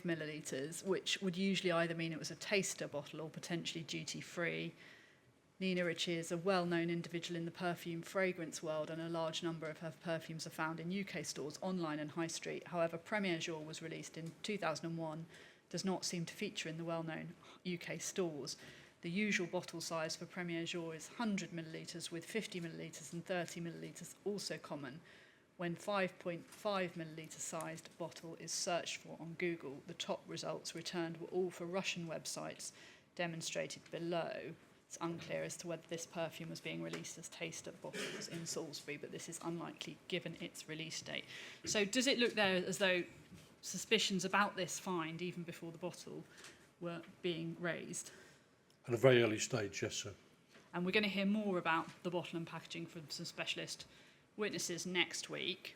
millilitres, which would usually either mean it was a taster bottle or potentially duty-free. Nina Ritchie is a well-known individual in the perfume fragrance world, and a large number of her perfumes are found in UK stores, online and high street. However, Premier Jour was released in 2001, does not seem to feature in the well-known UK stores. The usual bottle size for Premier Jour is 100 millilitres, with 50 millilitres and 30 millilitres also common. When 5.5 millilitre sized bottle is searched for on Google, the top results returned were all for Russian websites, demonstrated below. It's unclear as to whether this perfume was being released as taster bottles in Salisbury, but this is unlikely given its release date. So does it look there as though suspicions about this find, even before the bottle, were being raised? At a very early stage, yes, sir. And we're going to hear more about the bottle and packaging from some specialist witnesses next week.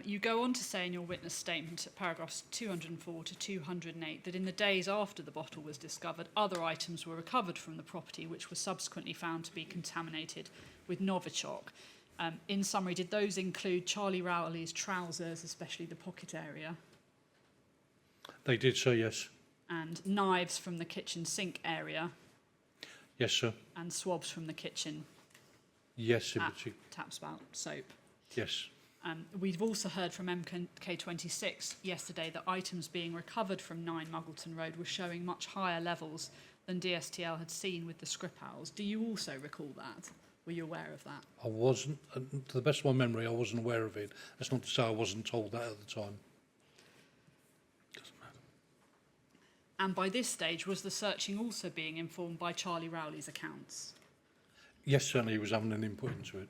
You go on to say in your witness statement at paragraphs 204 to 208 that in the days after the bottle was discovered, other items were recovered from the property which were subsequently found to be contaminated with Novichok. In summary, did those include Charlie Rowley's trousers, especially the pocket area? They did, sir, yes. And knives from the kitchen sink area? Yes, sir. and swabs from the kitchen Yes, in at particular. tap spout soap. Yes. We've also heard from MK26 yesterday that items being recovered from 9 Muggleton Road were showing much higher levels than DSTL had seen with the scrip owls. Do you also recall that? Were you aware of that? I wasn't, to the best of my memory, I wasn't aware of it. That's not to say I wasn't told that at the time. And by this stage, was the searching also being informed by Charlie Rowley's accounts? Yes, certainly he was having an input into it.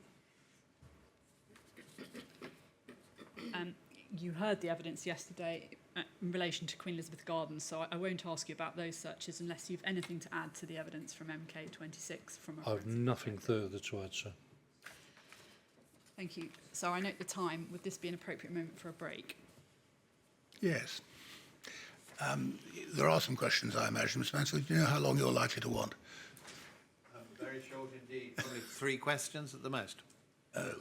You heard the evidence yesterday in relation to Queen Elizabeth Gardens, so I won't ask you about those searches unless you've anything to add to the evidence from MK26. I have nothing further to add, sir. Thank you. So I note the time. Would this be an appropriate moment for a break? Yes. There are some questions, I imagine. Mr. Mansell, do you know how long you're likely to want? Very short indeed. Probably 3 questions at the most. Oh.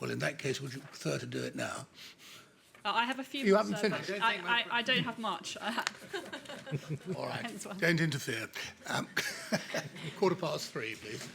Well, in that case, would you prefer to do it now? I have a few. You more haven't surveys. finished? I don't have much. All right. Thanks, well. Don't interfere. 3:15, please.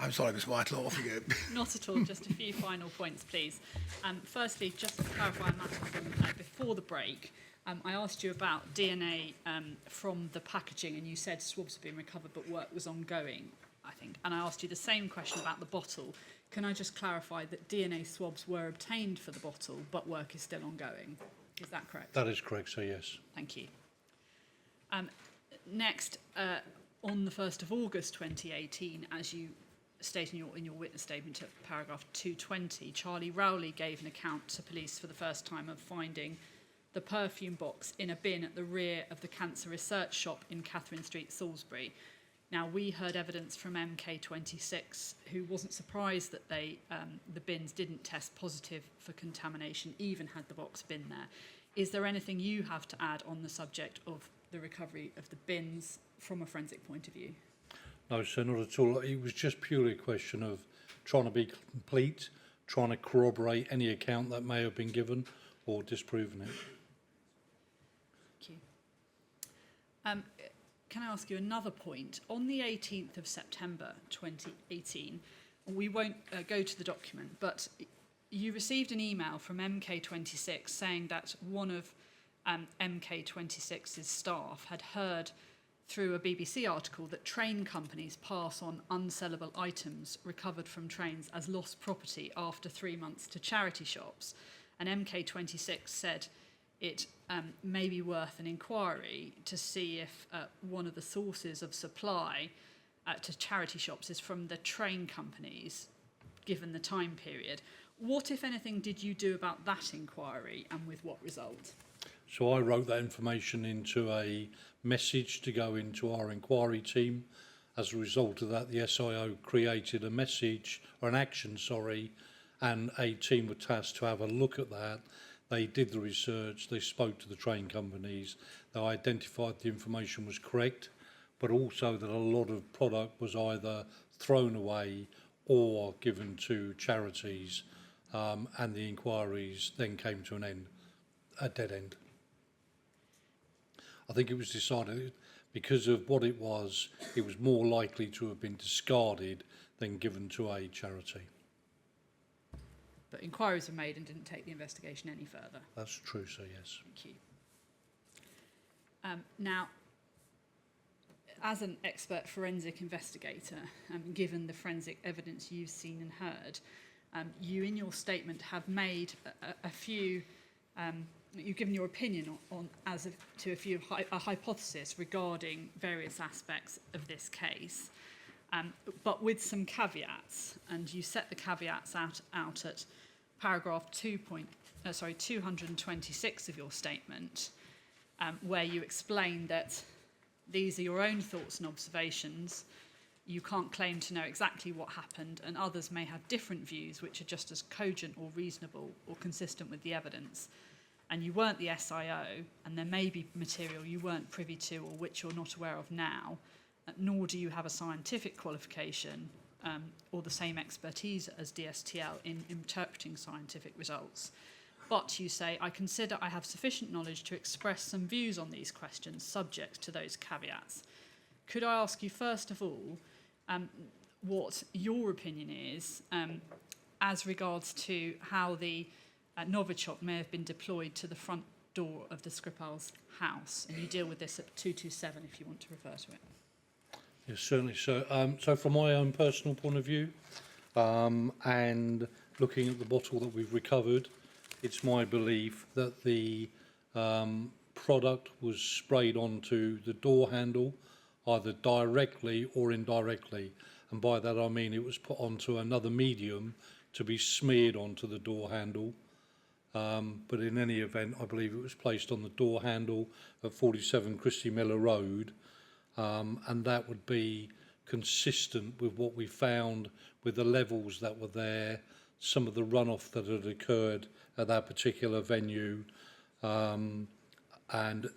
I'm sorry, Ms Whitelaw, off you go. Not at all, just a few final points, please. Firstly, just to clarify a matter from before the break, I asked you about DNA from the packaging, and you said swabs have been recovered, but work was ongoing, I think. And I asked you the same question about the bottle. Can I just clarify that DNA swabs were obtained for the bottle, but work is still ongoing? Is that correct? That is correct, so yes. Thank you. Next, on the 1st of August 2018, as you state in your witness statement at paragraph 220, Charlie Rowley gave an account to police for the first time of finding the perfume box in a bin at the rear of the Cancer Research Shop in Catherine Street, Salisbury. Now, we heard evidence from MK26, who wasn't surprised that the bins didn't test positive for contamination, even had the box been there. Is there anything you have to add on the subject of the recovery of the bins from a forensic point of view? No, sir, not at all. It was just purely a question of trying to be complete, trying to corroborate any account that may have been given or disproving it. Thank you. Can I ask you another point? On the 18th of September 2018, we won't go to the document, but you received an email from MK26 saying that one of MK26's staff had heard through a BBC article that train companies pass on unsellable items recovered from trains as lost property after 3 months to charity shops. And MK26 said it may be worth an inquiry to see if one of the sources of supply to charity shops is from the train companies, given the time period. What, if anything, did you do about that inquiry, and with what result? So I wrote that information into a message to go into our inquiry team. As a result of that, the SIO created a message, or an action, sorry, and a team were tasked to have a look at that. They did the research, they spoke to the train companies, they identified the information was correct, but also that a lot of product was either thrown away or given to charities, and the inquiries then came to an end, a dead end. I think it was decided because of what it was more likely to have been discarded than given to a charity. But inquiries were made and didn't take the investigation any further. That's true, sir, yes. Thank you. Now, as an expert forensic investigator, given the forensic evidence you've seen and heard, you in your statement have made a few, you've given your opinion on to a few a hypothesis regarding various aspects of this case, but with some caveats, and you set the caveats out at paragraph 226 of your statement, where you explain that these are your own thoughts and observations. You can't claim to know exactly what happened, and others may have different views which are just as cogent or reasonable or consistent with the evidence. And you weren't the SIO, and there may be material you weren't privy to or which you're not aware of now, nor do you have a scientific qualification or the same expertise as DSTL in interpreting scientific results. But you say, I consider I have sufficient knowledge to express some views on these questions subject to those caveats. Could I ask you, first of all, what your opinion is as regards to how the Novichok may have been deployed to the front door of the Skripal's house? And you deal with this at 227 if you want to refer to it. Yes, certainly, sir. So from my own personal point of view, and looking at the bottle that we've recovered, it's my belief that the product was sprayed onto the door handle, either directly or indirectly. And by that I mean it was put onto another medium to be smeared onto the door handle. But in any event, I believe it was placed on the door handle of 47 Christie Miller Road, and that would be consistent with what we found with the levels that were there, some of the runoff that had occurred at that particular venue, and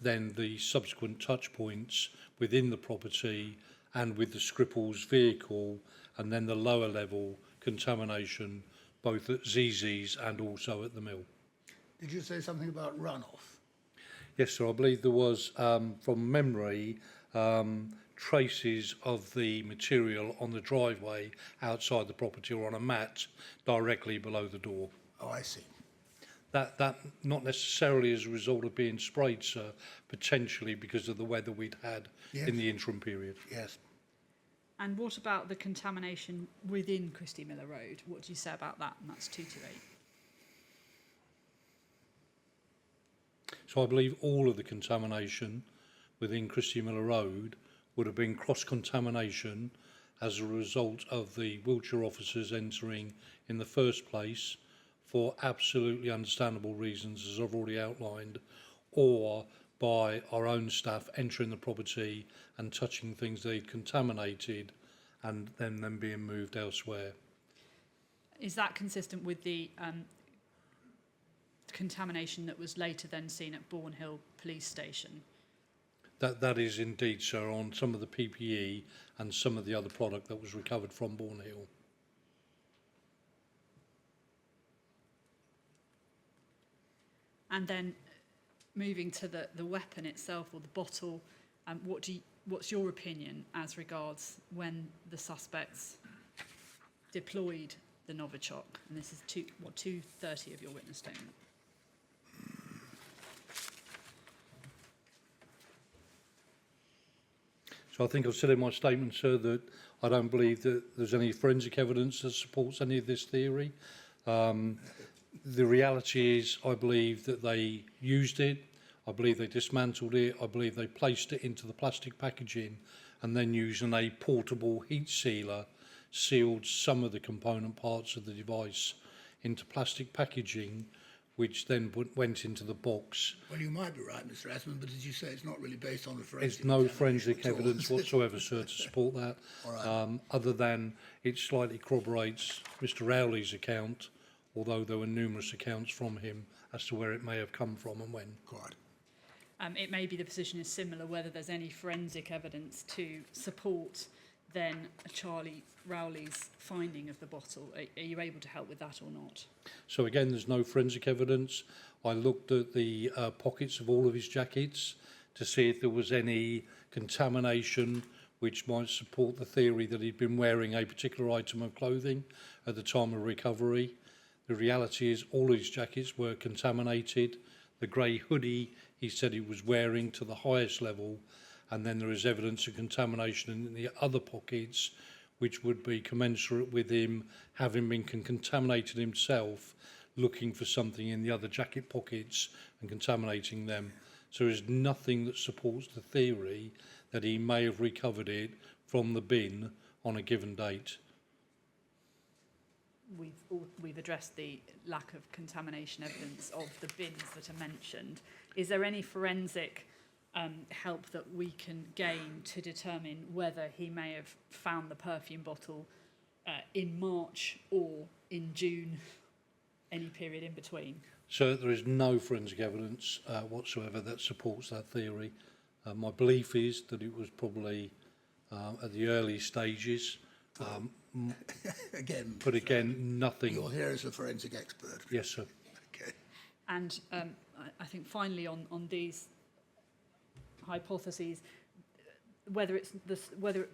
then the subsequent touch points within the property and with the Skripal's vehicle, and then the lower level contamination both at ZZ's and also at the mill. Did you say something about runoff? Yes, sir. I believe there was, from memory, traces of the material on the driveway outside the property or on a mat directly below the door. Oh, I see. That not necessarily as a result of being sprayed, sir, potentially because of the weather we'd had Yes. in the interim period. Yes. And what about the contamination within Christie Miller Road? What do you say about that? And that's 228. So I believe all of the contamination within Christie Miller Road would have been cross-contamination as a result of the Wiltshire officers entering in the first place for absolutely understandable reasons, as I've already outlined, or by our own staff entering the property and touching things they'd contaminated and then them being moved elsewhere. Is that consistent with the contamination that was later then seen at Bourne Hill Police Station? That is indeed, sir, on some of the PPE and some of the other product that was recovered from Bourne Hill. And then moving to the weapon itself or the bottle, what's your opinion as regards when the suspects deployed the Novichok? And this is 230 of your witness statement. So I think I've said in my statement, sir, that I don't believe that there's any forensic evidence that supports any of this theory. The reality is, I believe that they used it, I believe they dismantled it, I believe they placed it into the plastic packaging and then using a portable heat sealer sealed some of the component parts of the device into plastic packaging, which then went into the box. Well, you might be right, Mr. Asman, but as you say, it's not really based on the forensic. There's no examination forensic at all. evidence whatsoever, sir, to support that, All right. other than it slightly corroborates Mr. Rowley's account, although there were numerous accounts from him as to where it may have come from and when. Quite. It may be the position is similar, whether there's any forensic evidence to support then Charlie Rowley's finding of the bottle. Are you able to help with that or not? So again, there's no forensic evidence. I looked at the pockets of all of his jackets to see if there was any contamination which might support the theory that he'd been wearing a particular item of clothing at the time of recovery. The reality is all his jackets were contaminated. The grey hoodie he said he was wearing to the highest level, and then there is evidence of contamination in the other pockets, which would be commensurate with him having been contaminated himself, looking for something in the other jacket pockets and contaminating them. So there is nothing that supports the theory that he may have recovered it from the bin on a given date. We've addressed the lack of contamination evidence of the bins that are mentioned. Is there any forensic help that we can gain to determine whether he may have found the perfume bottle in March or in June, any period in between? So there is no forensic evidence whatsoever that supports that theory. My belief is that it was probably at the early stages. Again, But again, nothing. you're here as a forensic expert. Yes, sir. Okay. And I think finally on these hypotheses, whether it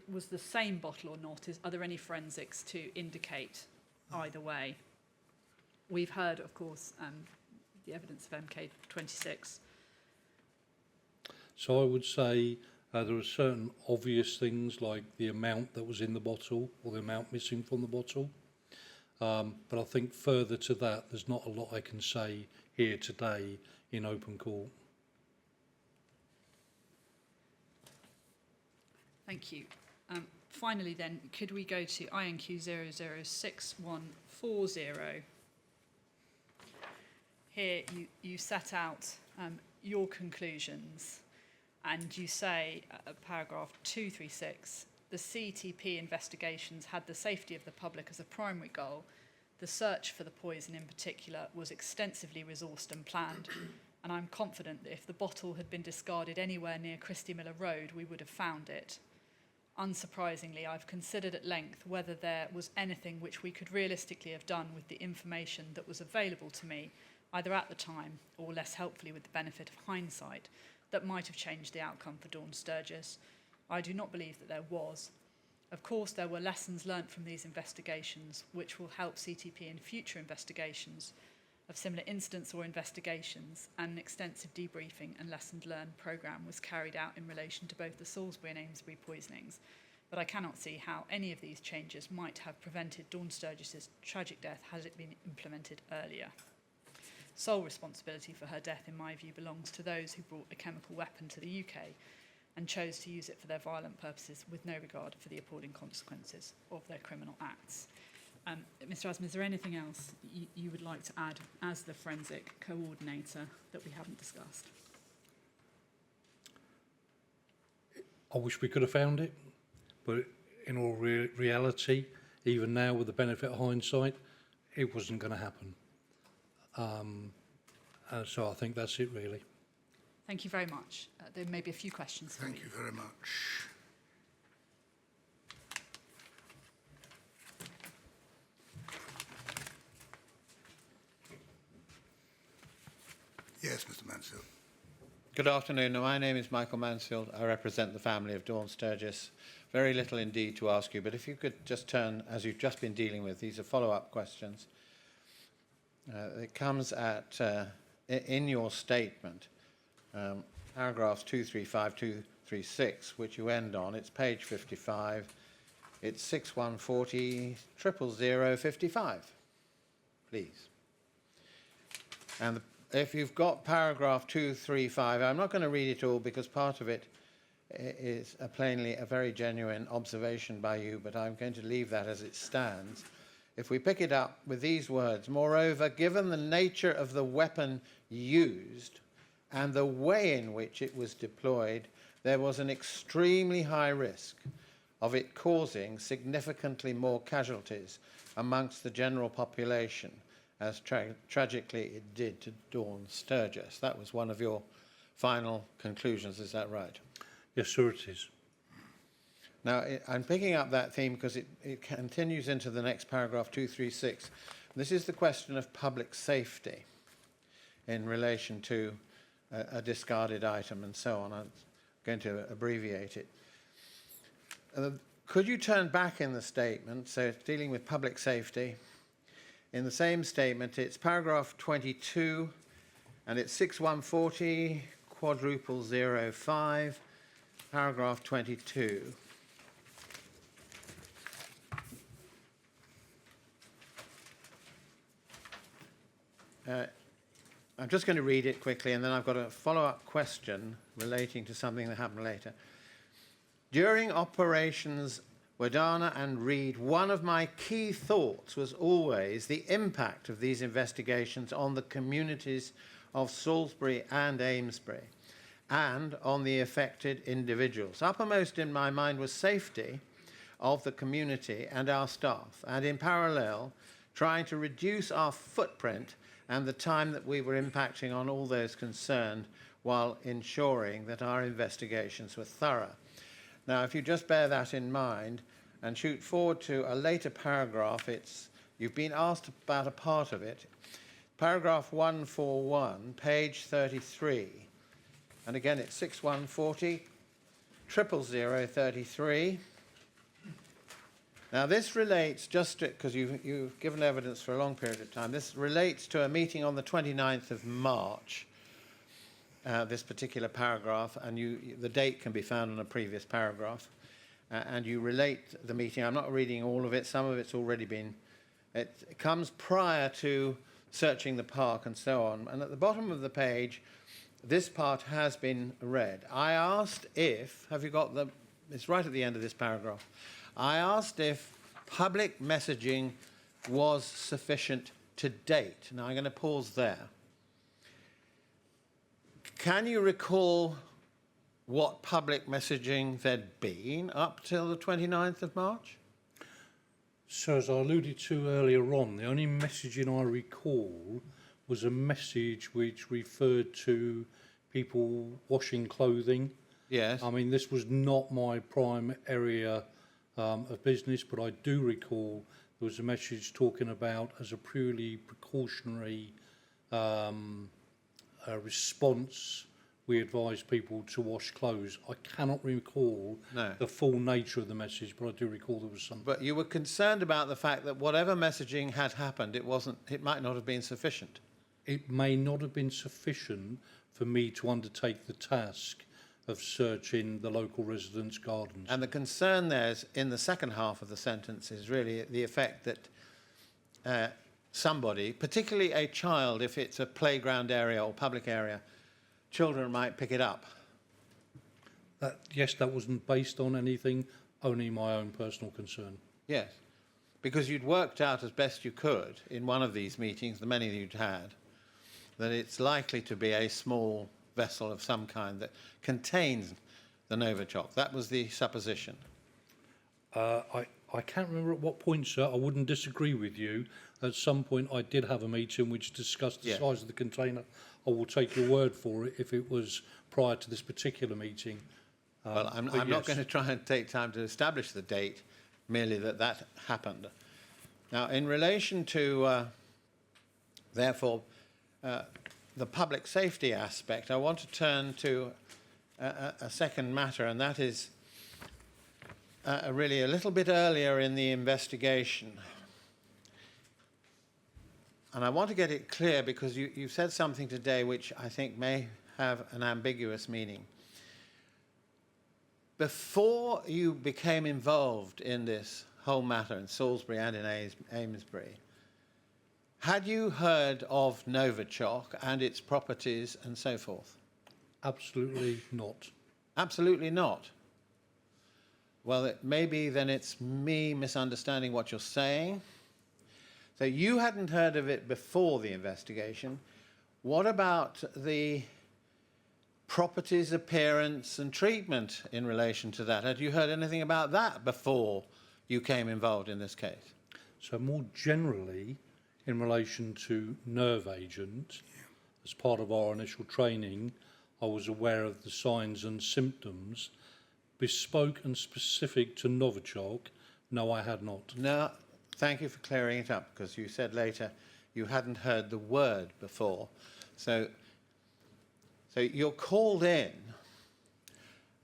was the same bottle or not, are there any forensics to indicate either way? We've heard, of course, the evidence of MK26. So I would say there are certain obvious things like the amount that was in the bottle or the amount missing from the bottle. But I think further to that, there's not a lot I can say here today in open court. Thank you. Finally then, could we go to INQ 006140? Here you set out your conclusions, and you say, paragraph 236, the CTP investigations had the safety of the public as a primary goal. The search for the poison in particular was extensively resourced and planned, and I'm confident that if the bottle had been discarded anywhere near Christie Miller Road, we would have found it. Unsurprisingly, I've considered at length whether there was anything which we could realistically have done with the information that was available to me, either at the time or less helpfully with the benefit of hindsight, that might have changed the outcome for Dawn Sturgess. I do not believe that there was. Of course, there were lessons learnt from these investigations, which will help CTP in future investigations of similar incidents or investigations, and an extensive debriefing and lessons learned programme was carried out in relation to both the Salisbury and Amesbury poisonings, but I cannot see how any of these changes might have prevented Dawn Sturgess's tragic death had it been implemented earlier. Sole responsibility for her death, in my view, belongs to those who brought a chemical weapon to the UK and chose to use it for their violent purposes with no regard for the appalling consequences of their criminal acts. Mr. Asman, is there anything else you would like to add as the forensic coordinator that we haven't discussed? I wish we could have found it, but in all reality, even now with the benefit of hindsight, it wasn't going to happen. So I think that's it, really. Thank you very much. There may be a few questions. Thank you very much. Yes, Mr. Mansfield. Good afternoon. My name is Michael Mansfield. I represent the family of Dawn Sturgess. Very little indeed to ask you, but if you could just turn, as you've just been dealing with, these are follow-up questions. It comes at, in your statement, paragraphs 235, 236, which you end on. It's page 55. It's 6140 00055, please. And if you've got paragraph 235, I'm not going to read it all because part of it is plainly a very genuine observation by you, but I'm going to leave that as it stands. If we pick it up with these words, moreover, given the nature of the weapon used and the way in which it was deployed, there was an extremely high risk of it causing significantly more casualties amongst the general population, as tragically it did to Dawn Sturgess. That was one of your final conclusions, is that right? Yes, sir, it is. Now, I'm picking up that theme because it continues into the next paragraph, 236. This is the question of public safety in relation to a discarded item and so on. I'm going to abbreviate it. Could you turn back in the statement, so it's dealing with public safety. In the same statement, it's paragraph 22, and it's 6140 quadruple 05, paragraph 22. I'm just going to read it quickly, and then I've got a follow-up question relating to something that happened later. During operations Wadana and Reed, one of my key thoughts was always the impact of these investigations on the communities of Salisbury and Amesbury and on the affected individuals. Uppermost in my mind was safety of the community and our staff, and in parallel, trying to reduce our footprint and the time that we were impacting on all those concerned while ensuring that our investigations were thorough. Now, if you just bear that in mind and shoot forward to a later paragraph, you've been asked about a part of it. Paragraph 141, page 33. And again, it's 6140 00033. Now, this relates, just because you've given evidence for a long period of time, this relates to a meeting on the 29th of March, this particular paragraph, and the date can be found in a previous paragraph, and you relate the meeting. I'm not reading all of it. Some of it's already been. It comes prior to searching the park and so on, and at the bottom of the page, this part has been read. I asked if, have you got the, it's right at the end of this paragraph. I asked if public messaging was sufficient to date. Now, I'm going to pause there. Can you recall what public messaging there'd been up till the 29th of March? So, as I alluded to earlier on, the only messaging I recall was a message which referred to people washing clothing. Yes. I mean, this was not my prime area of business, but I do recall there was a message talking about as a purely precautionary response we advised people to wash clothes. I cannot recall No. the full nature of the message, but I do recall there was some. But you were concerned about the fact that whatever messaging had happened, it might not have been sufficient. It may not have been sufficient for me to undertake the task of searching the local residents' gardens. And the concern there is, in the second half of the sentence, is really the effect that somebody, particularly a child, if it's a playground area or public area, children might pick it up. Yes, that wasn't based on anything, only my own personal concern. Yes, because you'd worked out as best you could in one of these meetings, the many you'd had, that it's likely to be a small vessel of some kind that contains the Novichok. That was the supposition. I can't remember at what point, sir. I wouldn't disagree with you. At some point, I did have a meeting which discussed the Yeah. size of the container. I will take your word for it if it was prior to this particular meeting. Well, I'm but not yes. going to try and take time to establish the date, merely that happened. Now, in relation to, therefore, the public safety aspect, I want to turn to a second matter, and that is really a little bit earlier in the investigation. And I want to get it clear because you've said something today which I think may have an ambiguous meaning. Before you became involved in this whole matter in Salisbury and in Amesbury, had you heard of Novichok and its properties and so forth? Absolutely not. Absolutely not. Well, maybe then it's me misunderstanding what you're saying. So you hadn't heard of it before the investigation. What about the property's appearance and treatment in relation to that? Had you heard anything about that before you came involved in this case? So more generally, in relation to nerve agent, as part of our initial training, I was aware of the signs and symptoms bespoke and specific to Novichok. No, I had not. No, thank you for clearing it up, because you said later you hadn't heard the word before. So you're called in,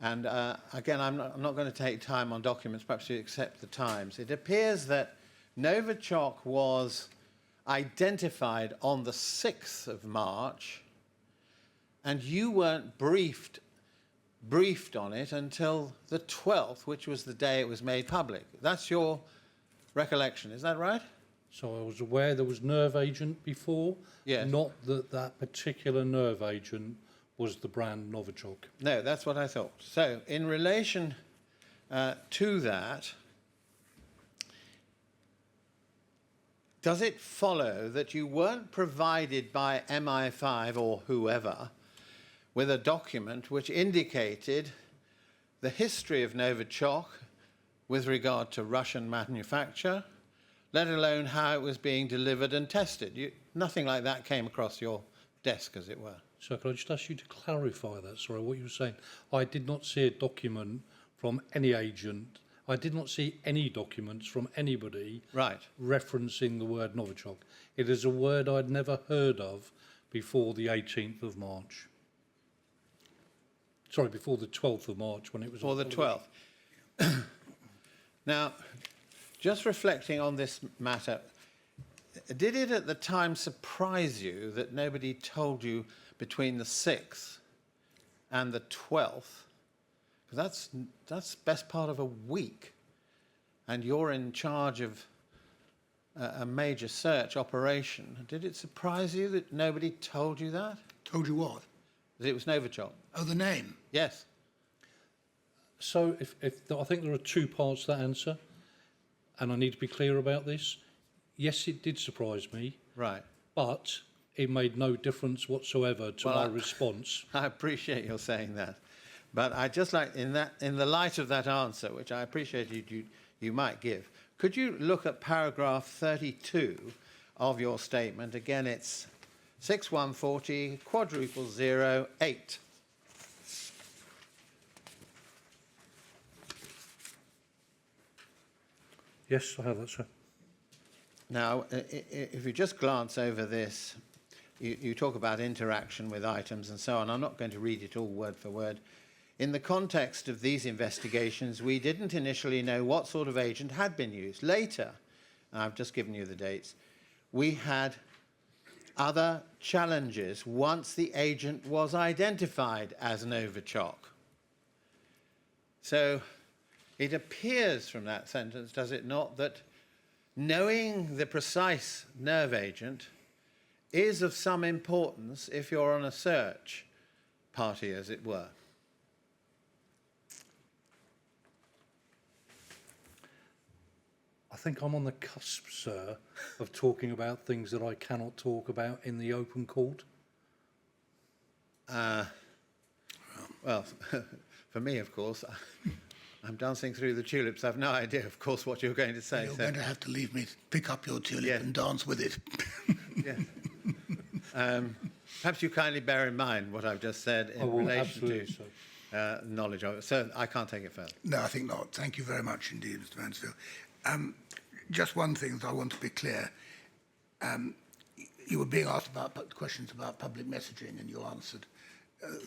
and again, I'm not going to take time on documents, perhaps you accept the times. It appears that Novichok was identified on the 6th of March, and you weren't briefed on it until the 12th, which was the day it was made public. That's your recollection, is that right? So I was aware there was nerve agent before, Yes. not that that particular nerve agent was the brand Novichok. No, that's what I thought. So, in relation to that, does it follow that you weren't provided by MI5 or whoever with a document which indicated the history of Novichok with regard to Russian manufacture, let alone how it was being delivered and tested? Nothing like that came across your desk, as it were. So could I just ask you to clarify that? Sorry, what you were saying. I did not see a document from any agent. I did not see any documents from anybody Right. referencing the word Novichok. It is a word I'd never heard of before the 18th of March. Sorry, before the 12th of March when it was... Or the 12th. Now, just reflecting on this matter, did it at the time surprise you that nobody told you between the 6th and the 12th? Because that's best part of a week, and you're in charge of a major search operation. Did it surprise you that nobody told you that? Told you what? That it was Novichok? Oh, the name. Yes. So I think there are two parts to that answer, and I need to be clear about this. Yes, it did surprise me, Right. but it made no difference whatsoever to my response. I appreciate your saying that. But I just like, in the light of that answer, which I appreciate you might give, could you look at paragraph 32 of your statement? Again, it's 6140 quadruple 08. Yes, I have that, sir. Now, if you just glance over this, you talk about interaction with items and so on. I'm not going to read it all word for word. In the context of these investigations, we didn't initially know what sort of agent had been used. Later, and I've just given you the dates, we had other challenges once the agent was identified as Novichok. So it appears from that sentence, does it not, that knowing the precise nerve agent is of some importance if you're on a search party, as it were. I think I'm on the cusp, sir, of talking about things that I cannot talk about in the open court. Well, for me, of course, I'm dancing through the tulips. I've no idea, of course, what you're going to say. You're going to have to leave me pick up your tulip and dance with it. Yeah. Perhaps you kindly bear in mind what I've just said in relation to knowledge of it. So I can't take it further. No, I think not. Thank you very much indeed, Mr. Mansfield. Just one thing that I want to be clear. You were being asked about questions about public messaging, and you answered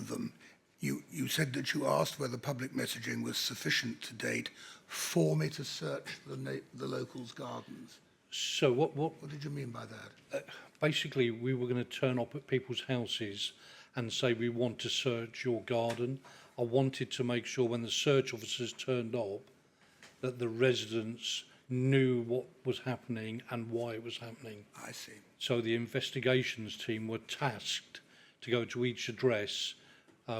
them. You said that you asked whether public messaging was sufficient to date for me to search the locals' gardens. So what did you mean by that? Basically, we were going to turn up at people's houses and say, we want to search your garden. I wanted to make sure when the search officers turned up that the residents knew what was happening and why it was happening. I see. So the investigations team were tasked to go to each address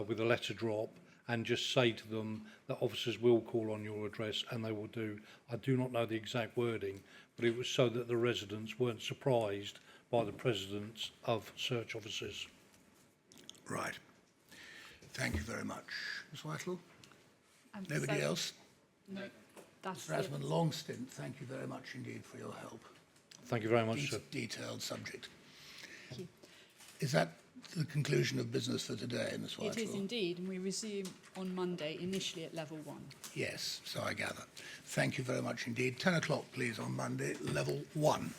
with a letter drop and just say to them that officers will call on your address, and they will do. I do not know the exact wording, but it was so that the residents weren't surprised by the presence of search officers. Right. Thank you very much. Ms. Whitelaw? Nobody else? No, that's Mr. Asman Longstint, thank you very much indeed for your help. Thank you very much, sir. Detailed subject. Thank you. Is that the conclusion of business for today, Ms. Whitelaw? It is indeed, and we resume on Monday, initially at level 1. Yes, so I gather. Thank you very much indeed. 10 o'clock, please, on Monday, level 1.